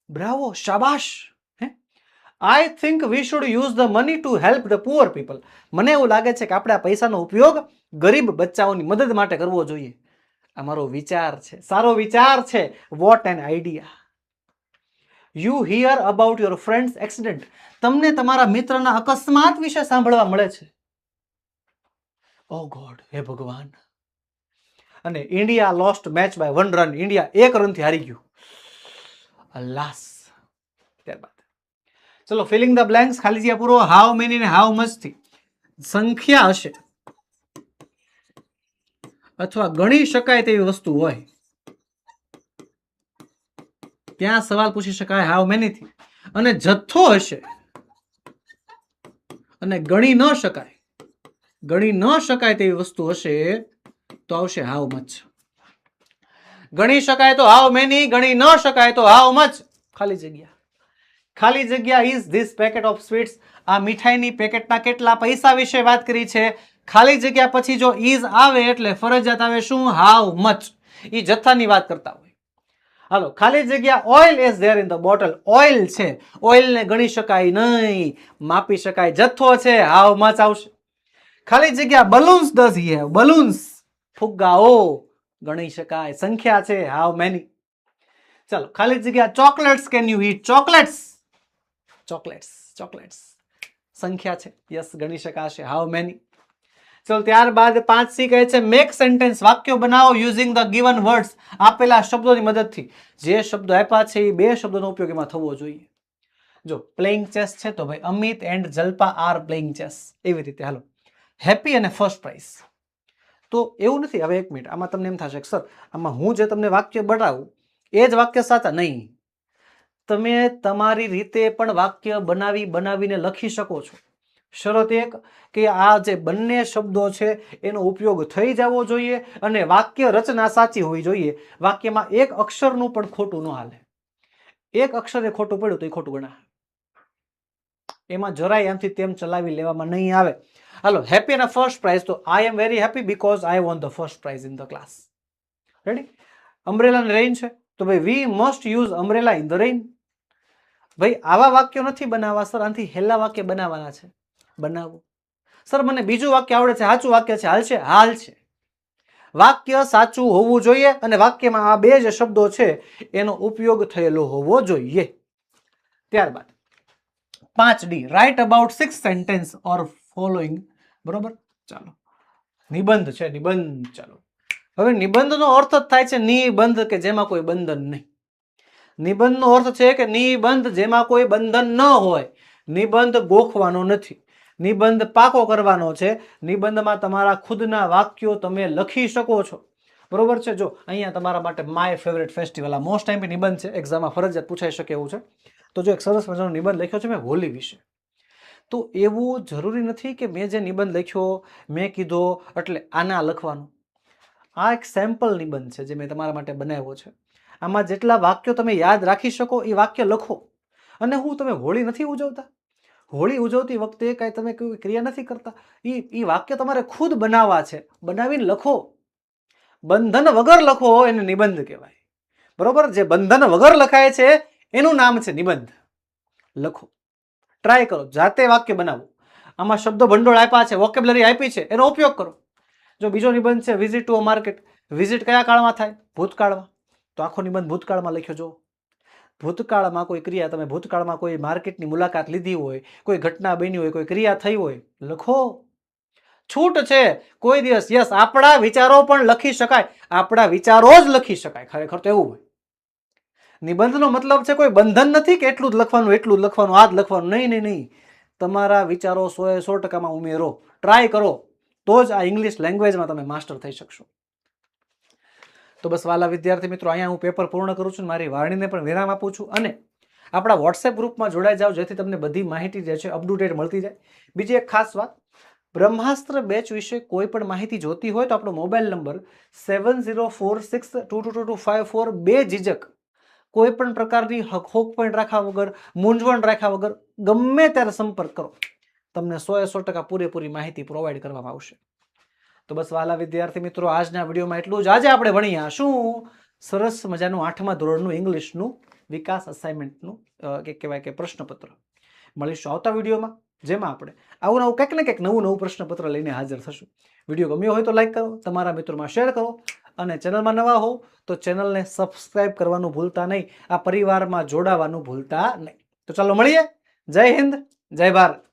બ્રાવો, શાબાશ. I think we should use the money to help the poor people. મને એવું લાગે છે કે આપણે આ પૈસાનો ઉપયોગ ગરીબ બચ્ચાઓની મદદ માટે કરવો જોઈએ. આ મારો વિચાર છે, સારો વિચાર છે. Vote an idea. You hear about your friends accident. તમને તમારા મિત્રના અકસ્માત વિશે સાંભળવા મળે છે. ઓ ગોડ, હે ભગવાન. અને India lost match by 1 run. India 1 રનથી હારી ગયું. અલ્લાસ. ત્યારબાદ ચલો ફિલિંગ ધ બ્લેન્ક્સ, ખાલી જગ્યા પૂરો. હાઉ મેની ને હાઉ મચ થી સંખ્યા હશે અથવા ગણી શકાય તેવી વસ્તુ હોય ત્યાં સવાલ પૂછી શકાય હાઉ મેની થી. અને જથ્થો હશે અને ગણી ન શકાય તેવી વસ્તુ હશે તો આવશે હાઉ મચ. ગણી શકાય તો હાઉ મેની, ગણી ન શકાય તો હાઉ મચ. ખાલી જગ્યા. ખાલી જગ્યા is this packet of sweets. આ મીઠાઈની પેકેટના કેટલા પૈસા વિશે વાત કરી છે. ખાલી જગ્યા પછી જો ઇઝ આવે એટલે ફરજિયાત આવે શું? How much. એ જથ્થાની વાત કરતા હોય. હાલો, ખાલી જગ્યા oil is there in the bottle. Oil છે, ઓઇલને ગણી શકાય નહીં, માપી શકાય. જથ્થો છે, હાઉ મચ આવશે. ખાલી જગ્યા balloons does he have. Balloons, ફુગ્ગાઓ, ગણી શકાય. સંખ્યા છે, હાઉ મેની. ચાલો, ખાલી જગ્યા chocolates can you it. Chocolates સંખ્યા છે, યસ, ગણી શકાશે. How many. ચલો ત્યારબાદ 5C કહે છે મેક સેન્ટેન્સ. વાક્યો બનાવો યુઝિંગ ધ ગિવન વર્ડ્સ. આપેલા શબ્દોની મદદથી. જે શબ્દો આપ્યા છે એ 2 શબ્દોનો ઉપયોગ એમાં થવો જોઈએ. જો પ્લેઇંગ ચેસ છે તો ભાઈ Amit and Jalpa are playing chess. એવી રીતે. હાલો, હેપી અને ફર્સ્ટ પ્રાઇઝ. તો એવું નથી. હવે 1 મિનિટ, આમાં તમને એમ થશે કે સર આમાં હું જે તમને વાક્ય બનાવું એ જ વાક્ય સાચા. નહીં, તમે તમારી રીતે પણ વાક્ય બનાવીને લખી શકો છો. શરત એક કે આ જે બંને શબ્દો છે એનો ઉપયોગ થઈ જવો જોઈએ અને વાક્ય રચના સાચી હોવી જોઈએ. વાક્યમાં એક અક્ષરનું પણ ખોટું ન હાલે. એક અક્ષરે ખોટું પડ્યું તો એ ખોટું ગણાય. એમાં જરાય આમથી તેમ ચલાવી લેવામાં નહીં આવે. હાલો, હેપી અને ફર્સ્ટ પ્રાઇઝ. તો I am very happy because I won the first prize in the class. Ready. Umbrella અને રેઇન છે તો ભાઈ we must use umbrella in the rain. ભાઈ આવા વાક્યો નથી બનાવવા સર, આનાથી હેલા વાક્ય બનાવવાના છે. બનાવો સર, મને બીજું વાક્ય આવડે છે, સાચું વાક્ય છે, હાલ છે. હાલ છે. વાક્ય સાચું હોવું જોઈએ અને વાક્યમાં આ 2 જે શબ્દો છે એનો ઉપયોગ થયેલો હોવો જોઈએ. ત્યારબાદ 5D write about 6 sentence or following. બરોબર. ચાલો, નિબંધ છે, નિબંધ. ચાલો, હવે નિબંધનો અર્થ જ થાય છે નિબંધ, કે જેમાં કોઈ બંધન નહીં. નિબંધનો અર્થ છે કે નિબંધ જેમાં કોઈ બંધન ન હોય. નિબંધ ગોખવાનો નથી, નિબંધ પાકો કરવાનો છે. નિબંધમાં તમારા ખુદના વાક્યો તમે લખી શકો છો. બરોબર છે. જો અહીંયા તમારા માટે માય ફેવરેટ ફેસ્ટિવલ, આ મોસ્ટ ટાઈમ નિબંધ છે, એક્ઝામમાં ફરજિયાત પૂછાઈ શકે એવું છે. તો જો એક સરસ મજાનો નિબંધ લખ્યો છે મેં હોલી વિશે. તો એવું જરૂરી નથી કે મેં જે નિબંધ લખ્યો મેં કીધો એટલે આના લખવાનું. આ એક સેમ્પલ નિબંધ છે જે મેં તમારા માટે બનાવ્યો છે. આમાં જેટલા વાક્યો તમે યાદ રાખી શકો એ વાક્ય લખો. અને તમે હોળી નથી ઉજવતા, હોળી ઉજવતી વખતે કાંઈ તમે કોઈ ક્રિયા નથી કરતા, એ વાક્ય તમારે ખુદ બનાવવા છે, બનાવીને લખો. બંધન વગર લખો એને નિબંધ કહેવાય. બરોબર. જે બંધન વગર લખાય છે એનું નામ છે નિબંધ. લખો, ટ્રાય કરો, જાતે વાક્ય બનાવો. આમાં શબ્દો ભંડોળ આપ્યા છે, વોકેબ્યુલરી આપી છે, એનો ઉપયોગ કરો. જો બીજો નિબંધ છે visit to a market, visit કયા કાળમાં થાય? ભૂતકાળમાં. તો આખો નિબંધ ભૂતકાળમાં લખ્યો. જો ભૂતકાળમાં કોઈ ક્રિયા, તમે ભૂતકાળમાં કોઈ માર્કેટની મુલાકાત લીધી હોય, કોઈ ઘટના બની હોય, કોઈ ક્રિયા થઈ હોય, લખો. છૂટ છે કોઈ દિવસ. યસ, આપણા વિચારો પણ લખી શકાય, આપણા વિચારો જ લખી શકાય. ખરેખર તો એવું હોય. નિબંધનો મતલબ છે કોઈ બંધન નથી કે એટલું જ લખવાનું, એટલું જ લખવાનું, આ જ લખવાનું. નહીં નહીં નહીં, તમારા વિચારો 100% ઉમેરો, ટ્રાય કરો, તો જ આ ઇંગ્લિશ લેંગ્વેજમાં તમે માસ્ટર થઈ શકશો. તો બસ વાલા વિદ્યાર્થી મિત્રો, અહીંયા હું પેપર પૂર્ણ કરું છું, મારી વાણીને પણ વિરામ આપું છું. અને આપણા વોટ્સએપ ગ્રુપમાં જોડાઈ જાઓ જેથી તમને બધી માહિતી જે છે અપ ટુ ડેટ મળતી જાય. બીજી એક ખાસ વાત, બ્રહ્માસ્ત્ર બેચ વિશે કોઈ પણ માહિતી જોતી હોય તો આપણો મોબાઈલ નંબર 7046222254, બે ઝીઝક કોઈ પણ પ્રકારની હોક પોઈન્ટ રાખ્યા વગર, મૂંઝવણ રાખ્યા વગર ગમે ત્યારે સંપર્ક કરો. તમને 100% પૂરેપૂરી માહિતી પ્રોવાઈડ કરવામાં આવશે. તો બસ વાલા વિદ્યાર્થી મિત્રો, આજના વિડીયોમાં એટલું જ. આજે આપણે ભણ્યા શું? સરસ મજાનું 8મા ધોરણનું ઇંગ્લિશનું વિકાસ અસાઇનમેન્ટનું કહેવાય કે પ્રશ્નપત્ર. મળીશું આવતા વિડીયોમાં, જેમાં આપણે આવું નવું કંઈક ને કંઈક નવું પ્રશ્નપત્ર લઈને હાજર થશું. વિડીયો ગમ્યો હોય તો લાઈક કરો, તમારા મિત્રોમાં શેર કરો, અને ચેનલમાં નવા હો તો ચેનલને સબસ્ક્રાઇબ કરવાનું ભૂલતા નહીં, આ પરિવારમાં જોડાવાનું ભૂલતા નહીં. તો ચાલો મળીએ. જય હિન્દ, જય ભારત.